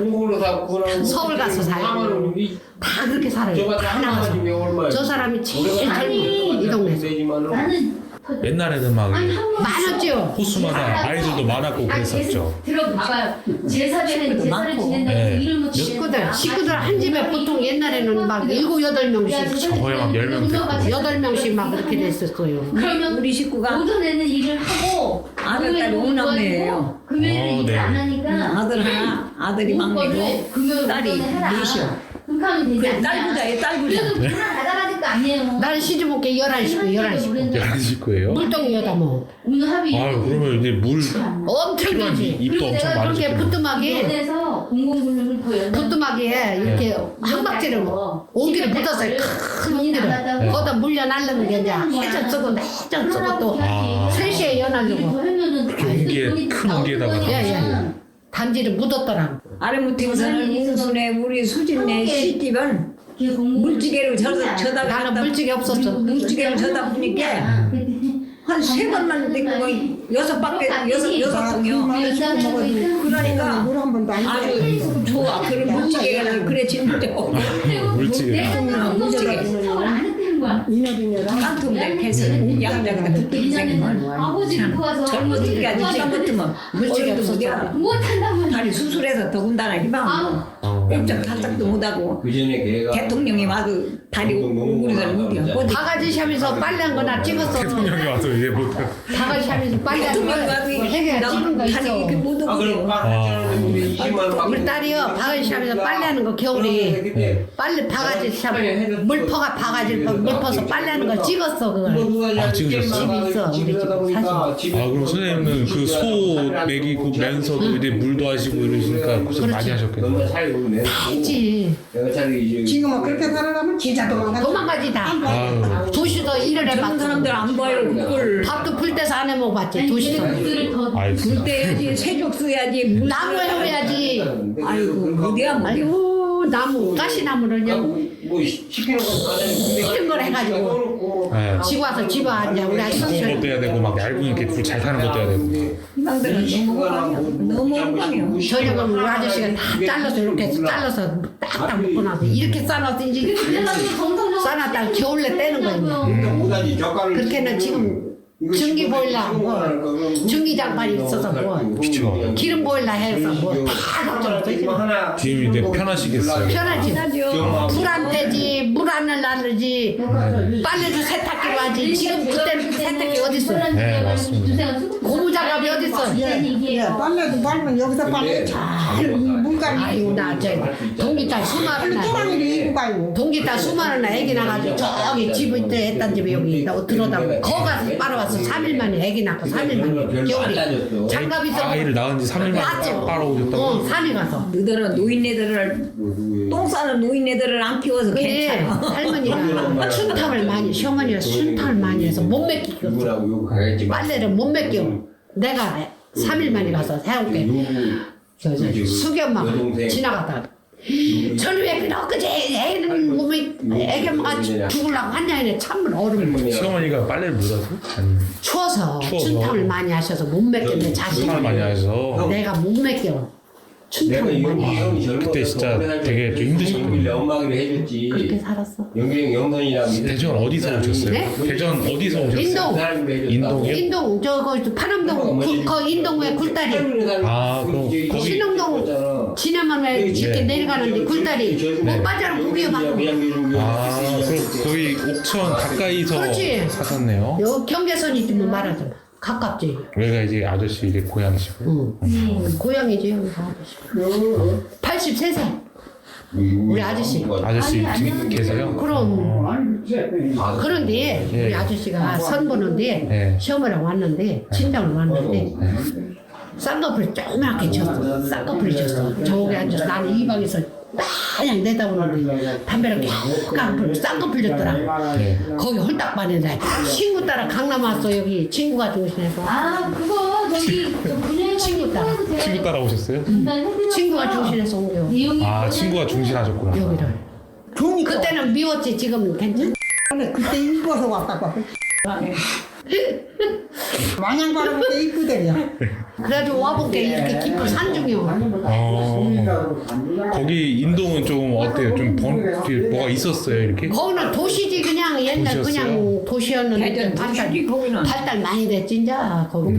서울 가서 살고 다 그렇게 살아요. 다 나가서. 저 사람이 제일 젊은 이 동네에서. 나는 옛날에는 막 많았죠. 호수마다 아이들도 많았고 그랬었죠. 들어봐봐요. 제사되는 제사를 지낸다고 네. 이름을 식구들 한 집에 보통 옛날에는 막 7, 8명씩 거의 막 10명 됐고. 8명씩 막 그렇게 됐었어요. 그러면 우리 식구가 모든 애는 일을 하고 아들, 딸이 오남매예요. 금요일에 일을 네. 안 하니까 아들 하나, 아들이 막내고 딸이 넷이요. 그렇게 하면 되지 그래 않냐. 딸부자에 딸부자. 그래도 그냥 받아가질 거 아니에요. 나는 시집 올게 11식구. 11식구예요? 물동이 여다 뭐. 오늘 합의 아유 그러면 이제 물 엄청 필요한 되지. 입도 엄청 내가 그렇게 많으시겠네요. 부뚜막에 연에서 공공분을 더 연다. 부뚜막에 이렇게 한 박지를 옹기를 붙었어요. 큰 옹기를. 거기다 물려 날르는 게 이제 해전 쓰고 해전 쓰고 또 아. 3시에 연하려고. 옹기에 큰 옹기에다가 예. 단지를 묻었더라고. 아래무팅서는 웅순에 우리 수진네 시집은 물찌개로 저다 나는 갖다 물찌개 없었어. 물찌개로 저다 보니까 한 3번만 됐고 여섯 통이요. 그러니까 물 한 번도 안 아주 좋아. 그런 물찌개를 그래 진짜 물찌개. 물찌개. 하는 거야? 깡통대 패스 양자기가 붙들이 생기면 아버지 놓고 와서 젊은이들이 아주 지금 같으면 물질이 없어서 못한다고 다리 수술해서 더군다나 희망하고 꼼짝 살짝도 못하고 그 전에 걔가 대통령이 와도 다리 오그리들 못이야. 바가지 샵에서 빨래한 거나 찍었어. 대통령이 와서 이게 뭐 바가지 샵에서 빨래한 거 대통령이 와도 해가 찍은 거 다리 이렇게 있어. 못 아 그럼 오고 우리 20만 원 우리 딸이요 바가지 샵에서 빨래하는 거 겨울에 빨래 바가지 샵 물퍼가 바가지를 물퍼서 빨래하는 거 찍었어 그걸. 아, 찍으셨어요? 집이 있어, 우리 집 사실. 아 그럼 선생님은 그 소 먹이고 면서도 이제 물도 하시고 이러시니까 고생 많이 하셨겠네요. 너무 살고 내 했지. 내가 살기 지금은 그렇게 살아가면 진짜 도망가. 도망가지 다. 아유. 도시도 일을 젊은 해봤어. 사람들 안 봐요 그걸. 밥도 불 때서 안 해먹어봤지 도시도. 아이 불 떼야지 세족 써야지 나무 해야지. 아이고 어디야 뭐 아이고 나무 가시나무를 그냥 뭐 시키는 거 이런 걸 해가지고 네. 지고 와서 집어 앉아 우리 두꺼운 아저씨. 것도 해야 되고 막 얇은 이렇게 불 잘 타는 것도 해야 되고. 희망들은 너무 엉망이야 너무 엉망이야. 저녁은 우리 아저씨가 다 잘라서 이렇게 잘라서 딱딱 묶고 나서 이렇게 싸놨어 이제 싸놨다가 겨울에 떼는 거예요. 그렇게는 지금 전기 보일러 뭐 전기장판이 있어서 뭐 그쵸. 기름 보일러 해서 뭐다 걱정 없어 지금. 지금 이제 편하시겠어요. 편하지. 불 안 떼지, 물 안 나르지, 빨래도 세탁기로 하지. 지금 그때는 그 세탁기 어디 있어? 네 맞습니다. 고무 작업이 어디 있어? 예, 빨래도 빨면 여기서 빨래 잘 물감이 아이고 나저 동기딸 수많은 날, 쪼랑이를 입고 가요. 동기딸 수많은 날 애기 나가지고 저기 집에 있던 했던 집에 여기 들어다가 거 가서 빨아왔어. 3일 만에 애기 낳고 3일 만에 겨울에 장갑 있어. 아이를 낳은 지 3일 맞지? 만에 빨아오셨다고? 어, 산에 가서. 너희들은 노인네들을 똥 싸는 노인네들을 안 키워서 근데 괜찮아. 할머니가 춘탐을 많이 시어머니가 춘탐을 많이 해서 못 맡기겠어. 누구라고 욕하겠지. 빨래를 못 맡겨. 내가 3일 만에 가서 해올게. 수견만 지나갔다. 저는 왜 그러지? 애는 몸이 애기만 죽으려고 한장에 찬물 얼음 시어머니가 빨래를 못 하세요? 아니면 추워서 추워서. 춘탐을 많이 하셔서 못 맡겼는데 자식이 춘탐을 많이 하셔서 내가 못 맡겨. 춘탐을 많이 해. 그때 진짜 되게 좀 힘드셨군요. 엄마기를 해줬지. 그렇게 살았어. 영동이랑 대전 어디서 오셨어요? 네? 대전 어디서 오셨어요? 인동. 인동이요? 인동 저거 파남동 그 인동에 굴다리 아, 그럼 거기- 신흥동 지나면 왜 이렇게 내려가는데 굴다리 못 빠져는 구비해 봐. 아 그럼 거의 옥천 가까이서 그렇지. 사셨네요. 요 경계선이 있으면 말하자. 가깝지. 여기가 이제 아저씨 이제 고향이시고. 고향이지 여기 아저씨. 83세. 우리 아저씨. 아저씨 지금 계세요? 그럼 그런데 예. 우리 아저씨가 선 보는데 예. 시험을 왔는데 친정을 왔는데 쌍꺼풀이 조그맣게 쳤어. 쌍꺼풀이 쳤어. 저기 앉아서 나는 이 방에서 그냥 내다보는데 담배를 깡깡 쌍꺼풀 졌더라. 네. 거기 홀딱 봤는데 친구 따라 강남 왔어. 여기 친구가 중심해서 아 그거 저기 친구 따라 친구 따라오셨어요? 친구가 중심해서 옮겨 내용이 아 친구가 중신하셨구나. 여기를. 좋으니까. 그때는 미웠지 지금은 괜찮. 그때 이뻐서 왔다고. 마냥 바라볼 때 이쁘대요. 그래가지고 와본 게 이렇게 깊은 산중이요. 거기 인동은 좀 어때요? 좀 뭐가 있었어요 이렇게? 거기는 도시지 그냥 옛날 도시였어요? 그냥 도시였는데 대전 도시지, 거기는. 발달 많이 됐지 이제 거기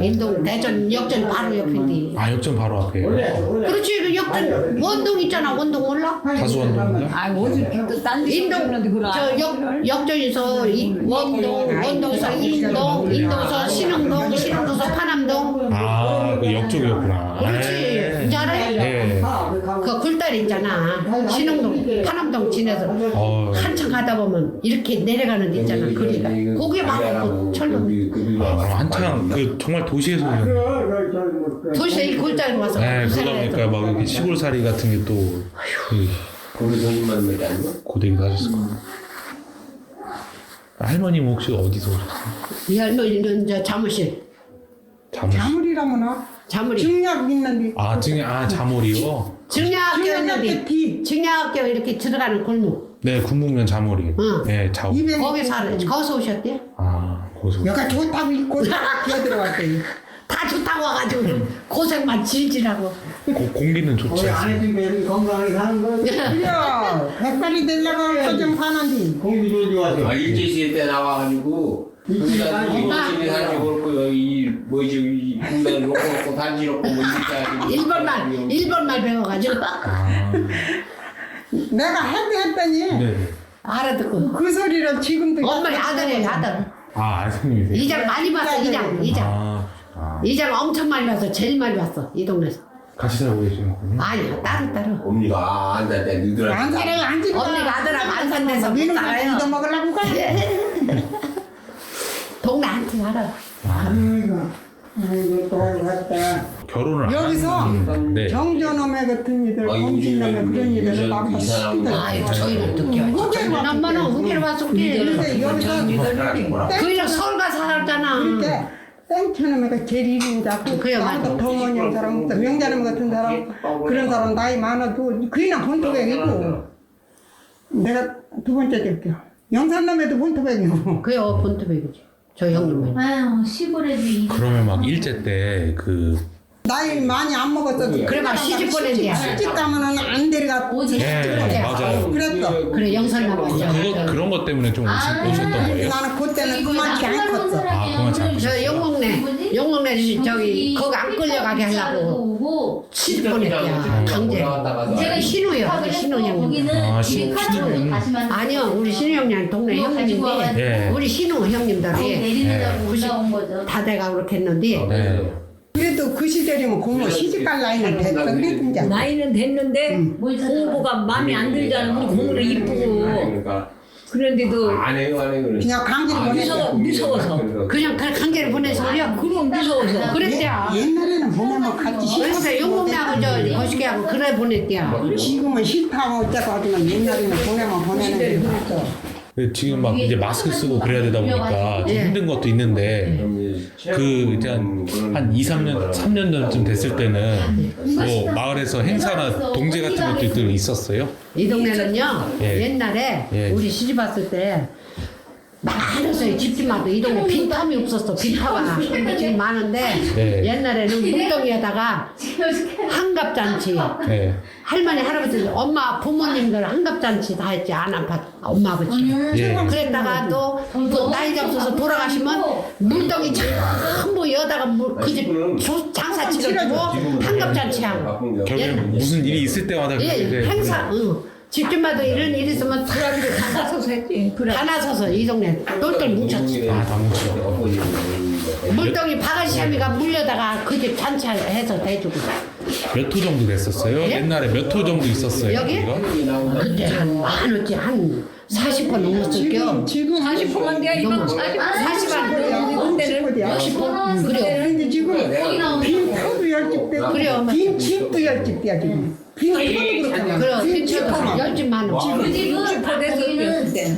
인동 대전 역전 바로 옆인데. 아 역전 바로 앞에요. 그렇지 그 역전 원동 있잖아 원동 몰라? 가수원동인가? 아 어디 딴데 인동 저 역전에서 원동에서 인동에서 신흥동에서 파남동. 아그 역쪽이었구나. 그렇지 네. 이제 알아? 네. 그 굴다리 있잖아 신흥동 파남동 지내서 어. 한참 가다 보면 이렇게 내려가는 데 있잖아 거기가 거기 막 철로 아, 그럼 한창 그 정말 도시에서 오셨네. 도시에 이 굴다리로 와서 네, 그러다 고생을 보니까 했어. 막 이렇게 시골살이 같은 게 또 거기 돈만 몇안 돼? 고되기도 하셨을 거예요. 할머님 혹시 어디서 오셨어요? 이 할머니는 이제 자무실 자모리. 자물이라면 자무리 증약 있는데. 자모리요? 증야학교였는데 뒤. 증야학교 이렇게 들어가는 골목 네, 군북면 자모리. 응. 네, 자오. 거기 살아 거기서 오셨대? 아, 거기서. 여가 좋다고 입고 기어 들어왔대요. 다 좋다고 와가지고 고생만 질질하고. 공기는 좋지 않습니까? 건강하게 사는 거. 그래요. 100살이 되려고 표정 사는데. 공기 좋아서. 일제시대 때 나와가지고. 우리가 일제시대 사는 거 그렇고 이 뭐지 이 국내 놓고 단지 놓고 뭐 이렇게 일본말 배워가지고 내가 했더니 네. 알아듣고. 그 소리를 지금도 엄마 아들이에요 아들. 아 선생님이세요? 이장 많이 봤어 이장. 이장 엄청 많이 봤어. 제일 많이 봤어 이 동네에서. 같이 살고 계시는군요. 아니야 따로. 엄니가 안돼 너희들 안 살아요. 안 지금. 언니가 아들하고 안 산데서 못 니는 살아요. 얻어 먹으려고 그래. 동네 한테 살아. 아이고 또 왔다. 결혼을 여기서 네. 정전놈의 같은 이들, 공진놈의 그런 이들을 나보다 시키더라고. 아유 저희는 듣게 저희는 엄마는 후기를 봤어 후기. 근데 여기서 그이랑 서울 가서 살았잖아. 이렇게 땡처놈의 제일 이름 잡고 그래, 나보다 맞아. 더 많은 사람, 명자놈 같은 사람, 그런 사람 나이 많아도 그이나 본토백이고 내가 두 번째 될게요. 영산놈에도 본토백이고. 그요 본토백이지. 저 형님은. 아유 시골에도 이 그러면 막 일제 때 그 나이 많이 안 먹었어도 그래 막 시집 보낸대야. 시집 가면은 안 데려가 오지. 네, 맞아요. 그랬어. 그래 영설만 봤죠. 그런 것 때문에 좀 오셨던 거예요? 나는 그때는 그만치 안 컸어. 그만치 안 저 영목내 저기 거기 안 끌려가게 하려고 시집 보냈대야 강제. 제가 신우요 신우 형님. 아, 신우 형님. 아니요 우리 신우 형님 동네 형님인데 예. 우리 신우 형님들이 내리느라고 올라온 거죠. 다 돼가 그렇게 했는데 네. 그래도 그 시절이면 공무 시집 갈 나이는 됐어. 그랬는데 나이는 됐는데 공부가 마음에 안 들잖아. 우리 공부를 이쁘고 그러니까 그런데도 안 해요 그냥 강제로 보냈어. 무서워서 그냥 강제로 보내서요. 그럼 무서워서 그랬대야. 옛날에는 보내면 같이 그래서 싫었어. 영목내하고 저 거시기하고 그래 보냈대야. 지금은 싫다고 어쩌고 하지만 옛날에는 보내면 보내는 게 그랬어. 지금 막 이제 마스크 쓰고 그래야 되다 보니까 좀 예. 힘든 것도 있는데 그 이제 한 2, 3년 전쯤 됐을 때는 뭐 마을에서 행사나 동제 같은 것들이 있었어요? 이 동네는요 예. 옛날에 예. 우리 시집 왔을 때 많았어요. 집집마다 이 동네 빈탐이 없었어. 빈타가 지금 많은데 네. 옛날에는 물동이에다가 한갑잔치 네. 할머니 할아버지 엄마 부모님들 한갑잔치 다 했지 안 아파 엄마 아버지 예. 그랬다가 또 나이 잡숴서 돌아가시면 물동이 전부 여다가 그집 장사 치러주고 한갑잔치 하고 결국에 무슨 일이 있을 때마다 예, 이제 행사 집집마다 이런 일이 있으면 사람들이 다 나서서 했지 다 나서서 이 동네 똘똘 뭉쳤지 다 뭉쳐. 물동이 바가시아미가 물려다가 그 집 잔치해서 대주고 몇 호 정도 됐었어요? 예? 옛날에 몇 호 정도 있었어요? 여기? 여기가? 그때 한 많았지 한 40번 넘었을게요 지금 40%만 돼야 이만 40번 근데는 60번 그래요 근데 지금 빈 터도 열집 되고 그래요. 빈 집도 열집 돼야 지금. 빈 터도 그렇잖아. 그래요 빈 빈쳐도 집하면. 열집 많아 우리 집은 그때는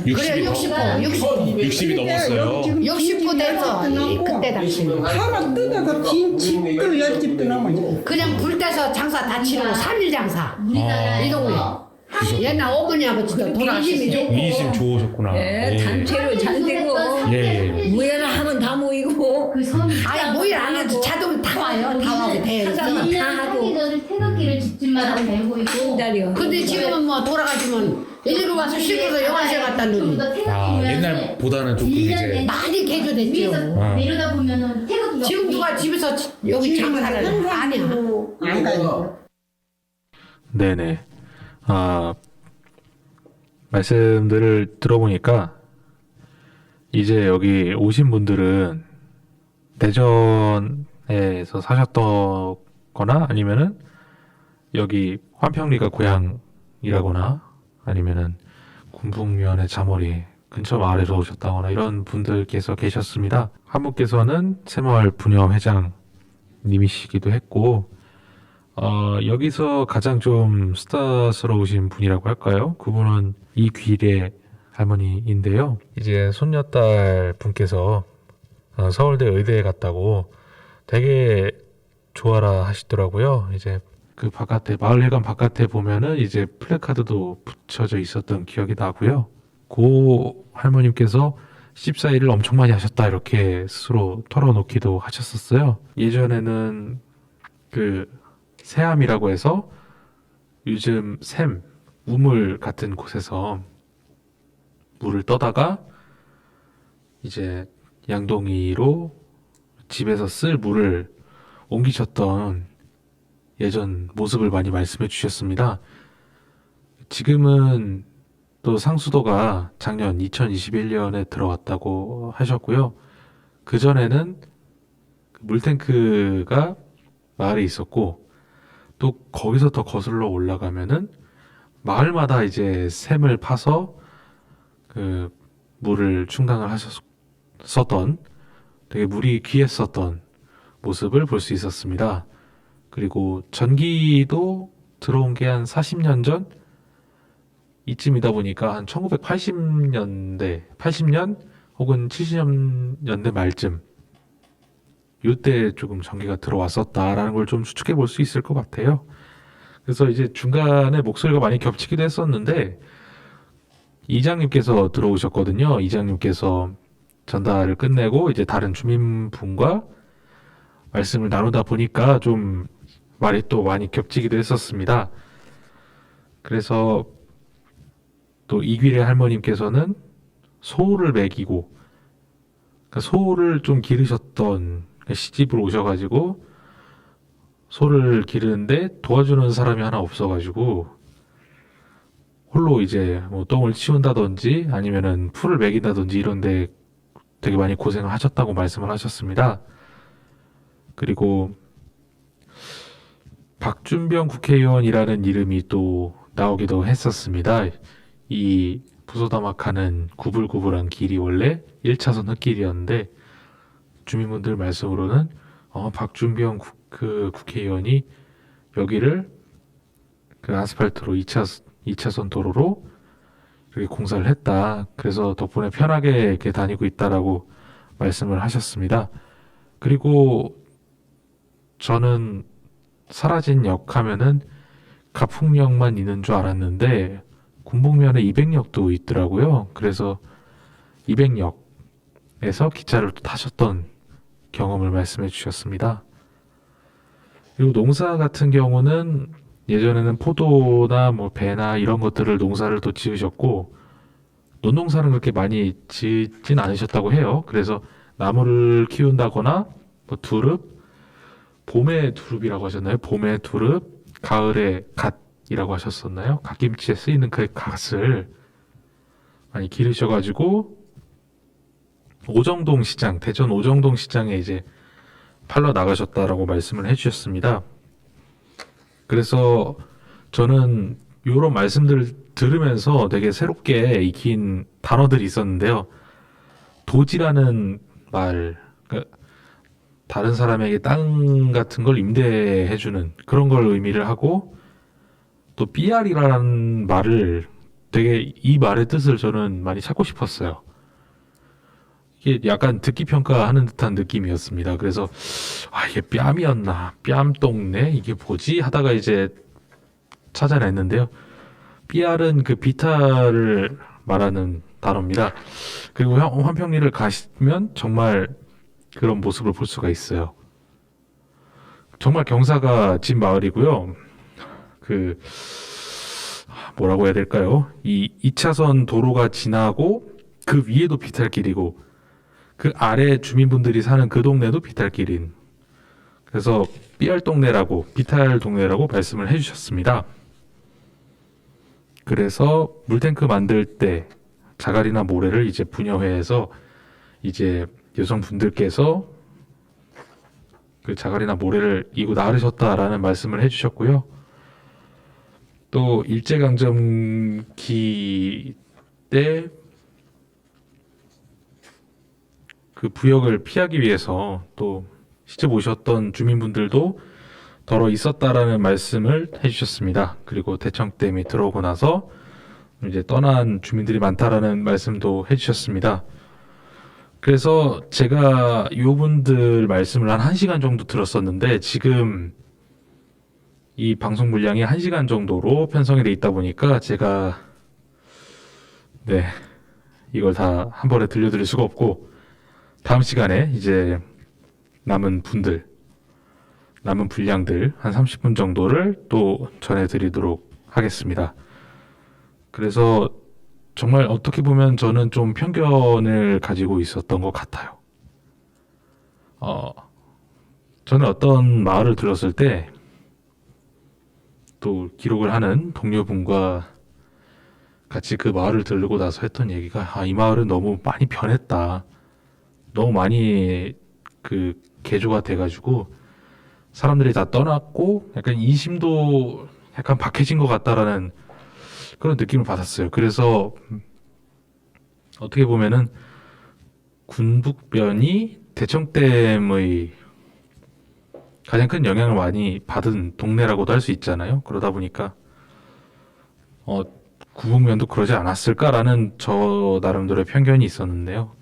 60이 그래 60호 60이 넘었어요. 60호 돼서 그때 당시 하나 뜯어서 빈 집도 열집도 넘어 지금. 그냥 불 때서 장사 다 치르고 3일 장사 우리나라에 이 동네 옛날 어머니 아버지도 돌아가셨어요 이심 좋으셨구나. 네, 단체로 잘 되고 예. 모여라 하면 다 모이고 그 섬이 아니 모일 안 해도 자동 다 와요 다 와고 돼요 이 하기 전에 태극기를 집집마다 달고 있고 기다려. 근데 지금은 뭐 돌아가시면 일로 와서 싣고서 영화제 갔다 좀 놓니 더 태극기 아, 모양을 옛날보다는 조금 이제 많이 위에서 개조됐죠 내려다 보면은 태극기가 지금 누가 집에서 여기 장사를 아니야 안 가요. 네네. 말씀들을 들어보니까 이제 여기 오신 분들은 대전에서 사셨거나 아니면은 여기 환평리가 고향이라거나 아니면은 군북면의 자머리 근처 마을에서 오셨다거나 이런 분들께서 계셨습니다. 한 분께서는 새마을 부녀회장님이시기도 했고 여기서 가장 좀 스타스러우신 분이라고 할까요? 그분은 이귀래 할머니인데요. 이제 손녀딸 분께서 서울대 의대에 갔다고 되게 좋아라 하시더라고요. 이제 그 바깥에 마을회관 바깥에 보면은 이제 플래카드도 붙여져 있었던 기억이 나고요. 고 할머님께서 14일을 엄청 많이 하셨다 이렇게 스스로 털어놓기도 하셨었어요. 예전에는 그 새암이라고 해서 요즘 샘, 우물 같은 곳에서 물을 떠다가 이제 양동이로 집에서 쓸 물을 옮기셨던 예전 모습을 많이 말씀해 주셨습니다. 지금은 또 상수도가 작년 2021년에 들어왔다고 하셨고요. 그전에는 물탱크가 마을에 있었고 또 거기서 더 거슬러 올라가면은 마을마다 이제 샘을 파서 그 물을 충당을 하셨었던 되게 물이 귀했었던 모습을 볼 수 있었습니다. 그리고 전기도 들어온 게 한 40년 전 이쯤이다 보니까 한 1980년대, 80년 혹은 70년대 말쯤 이때 조금 전기가 들어왔었다라는 걸 좀 추측해 볼 수 있을 것 같아요. 그래서 이제 중간에 목소리가 많이 겹치기도 했었는데 이장님께서 들어오셨거든요. 이장님께서 전달을 끝내고 이제 다른 주민분과 말씀을 나누다 보니까 좀 말이 또 많이 겹치기도 했었습니다. 그래서 또 이귀래 할머님께서는 소를 먹이고 그러니까 소를 좀 기르셨던 시집을 오셔가지고 소를 기르는데 도와주는 사람이 하나 없어가지고 홀로 이제 뭐 똥을 치운다든지 아니면은 풀을 먹인다든지 이런데 되게 많이 고생을 하셨다고 말씀을 하셨습니다. 그리고 박준병 국회의원이라는 이름이 또 나오기도 했었습니다. 이 부소다막하는 구불구불한 길이 원래 1차선 흙길이었는데 주민분들 말씀으로는 박준병 국회의원이 여기를 그 아스팔트로 2차선 도로로 이렇게 공사를 했다. 그래서 덕분에 편하게 이렇게 다니고 있다라고 말씀을 하셨습니다. 그리고 저는 사라진 역 하면은 가풍역만 있는 줄 알았는데 군복면에 200역도 있더라고요. 그래서 200역에서 기차를 또 타셨던 경험을 말씀해 주셨습니다. 그리고 농사 같은 경우는 예전에는 포도나 뭐 배나 이런 것들을 농사를 또 지으셨고 논농사는 그렇게 많이 짓진 않으셨다고 해요. 그래서 나무를 키운다거나 뭐 두릅, 봄에 두릅이라고 하셨나요? 봄에 두릅, 가을에 갓이라고 하셨었나요? 갓김치에 쓰이는 그 갓을 많이 기르셔가지고 오정동 시장, 대전 오정동 시장에 이제 팔러 나가셨다라고 말씀을 해주셨습니다. 그래서 저는 이런 말씀들 들으면서 되게 새롭게 익힌 단어들이 있었는데요. 도지라는 말, 그러니까 다른 사람에게 땅 같은 걸 임대해주는 그런 걸 의미를 하고 또 삐알이라는 말을 되게 이 말의 뜻을 저는 많이 찾고 싶었어요. 이게 약간 듣기 평가하는 듯한 느낌이었습니다. 그래서 이게 뺨이었나 뺨똥네 이게 뭐지 하다가 이제 찾아냈는데요. 삐알은 그 비탈을 말하는 단어입니다. 그리고 환평리를 가시면 정말 그런 모습을 볼 수가 있어요. 정말 경사가 진 마을이고요. 그 뭐라고 해야 될까요? 이 2차선 도로가 지나고 그 위에도 비탈길이고 그 아래 주민분들이 사는 그 동네도 비탈길인 그래서 삐알동네라고 비탈 동네라고 말씀을 해주셨습니다. 그래서 물탱크 만들 때 자갈이나 모래를 이제 분여회해서 이제 여성분들께서 그 자갈이나 모래를 이고 나르셨다라는 말씀을 해주셨고요. 또 일제강점기 때 그 부역을 피하기 위해서 또 시집 오셨던 주민분들도 더러 있었다라는 말씀을 해주셨습니다. 그리고 대청댐이 들어오고 나서 이제 떠난 주민들이 많다라는 말씀도 해주셨습니다. 그래서 제가 이분들 말씀을 한 1시간 정도 들었었는데 지금 이 방송 분량이 1시간 정도로 편성이 돼 있다 보니까 제가 이걸 다 한 번에 들려드릴 수가 없고 다음 시간에 이제 남은 분량들 한 30분 정도를 또 전해드리도록 하겠습니다. 그래서 정말 어떻게 보면 저는 좀 편견을 가지고 있었던 것 같아요. 저는 어떤 말을 들었을 때 또 기록을 하는 동료분과 같이 그 마을을 들르고 나서 했던 얘기가 이 마을은 너무 많이 변했다. 너무 많이 그 개조가 돼가지고 사람들이 다 떠났고 약간 인심도 약간 박해진 것 같다라는 그런 느낌을 받았어요. 그래서 어떻게 보면은 군북변이 대청댐의 가장 큰 영향을 많이 받은 동네라고도 할 수 있잖아요. 그러다 보니까 구북면도 그러지 않았을까라는 저 나름대로의 편견이 있었는데요.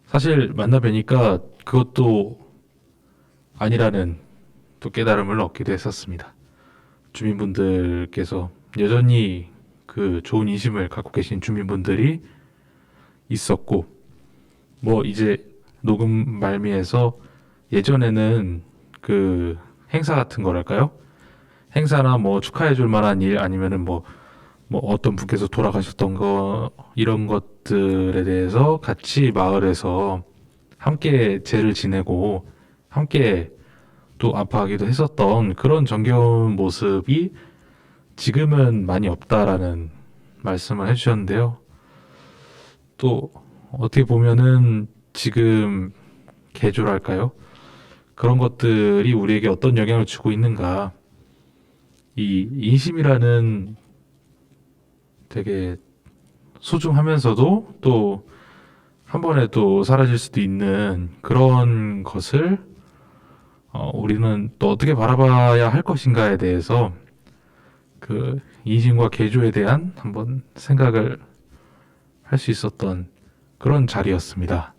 사실 만나 뵈니까 그것도 아니라는 또 깨달음을 얻기도 했었습니다. 주민분들께서 여전히 그 좋은 인심을 갖고 계신 주민분들이 있었고, 뭐 이제 녹음 말미에서 예전에는 그 행사 같은 거랄까요? 행사나 뭐 축하해줄 만한 일 아니면은 뭐 어떤 분께서 돌아가셨던 거 이런 것들에 대해서 같이 마을에서 함께 제를 지내고 함께 또 아파하기도 했었던 그런 정겨운 모습이 지금은 많이 없다라는 말씀을 해주셨는데요. 또 어떻게 보면은 지금 개조랄까요? 그런 것들이 우리에게 어떤 영향을 주고 있는가. 이 인심이라는 되게 소중하면서도 또 한 번에 또 사라질 수도 있는 그런 것을 우리는 또 어떻게 바라봐야 할 것인가에 대해서 그 인심과 개조에 대한 한번 생각을 할 수 있었던 그런 자리였습니다.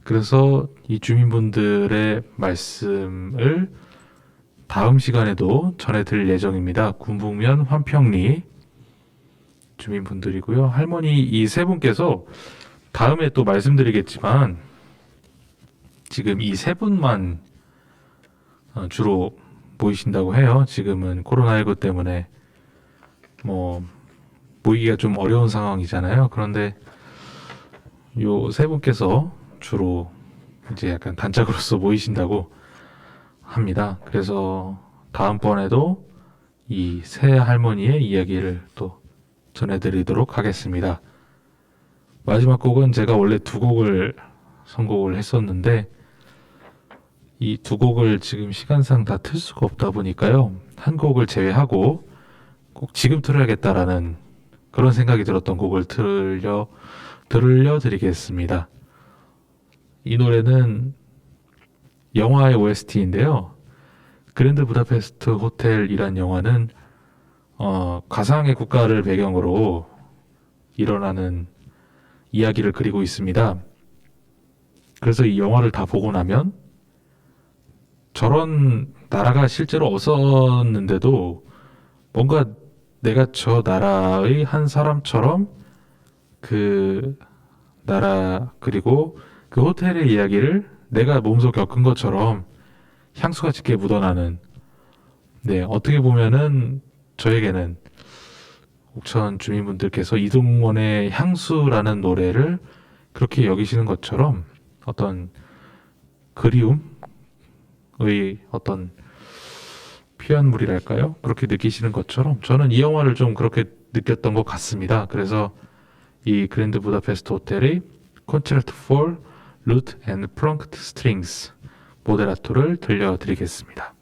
그래서 이 주민분들의 말씀을 다음 시간에도 전해드릴 예정입니다. 군북면 환평리 주민분들이고요. 할머니 이 세 분께서 다음에 또 말씀드리겠지만 지금 이 세 분만 주로 모이신다고 해요. 지금은 코로나19 때문에 뭐 모이기가 좀 어려운 상황이잖아요. 그런데 요 세 분께서 주로 이제 약간 단짝으로서 모이신다고 합니다. 그래서 다음번에도 이 세 할머니의 이야기를 또 전해드리도록 하겠습니다. 마지막 곡은 제가 원래 두 곡을 선곡을 했었는데 이 두 곡을 지금 시간상 다 틀 수가 없다 보니까요. 한 곡을 제외하고 꼭 지금 틀어야겠다라는 그런 생각이 들었던 곡을 들려드리겠습니다. 이 노래는 영화의 OST인데요. 그랜드 부다페스트 호텔이란 영화는 가상의 국가를 배경으로 일어나는 이야기를 그리고 있습니다. 그래서 이 영화를 다 보고 나면 저런 나라가 실제로 없었는데도 뭔가 내가 저 나라의 한 사람처럼 그 나라 그리고 그 호텔의 이야기를 내가 몸소 겪은 것처럼 향수가 짙게 묻어나는, 네, 어떻게 보면은 저에게는 옥천 주민분들께서 이동원의 향수라는 노래를 그렇게 여기시는 것처럼 어떤 그리움의 어떤 표현물이랄까요? 그렇게 느끼시는 것처럼 저는 이 영화를 좀 그렇게 느꼈던 것 같습니다. 그래서 이 그랜드 부다페스트 호텔의 Concert for Lute and Plucked Strings 모데라토를 들려드리겠습니다.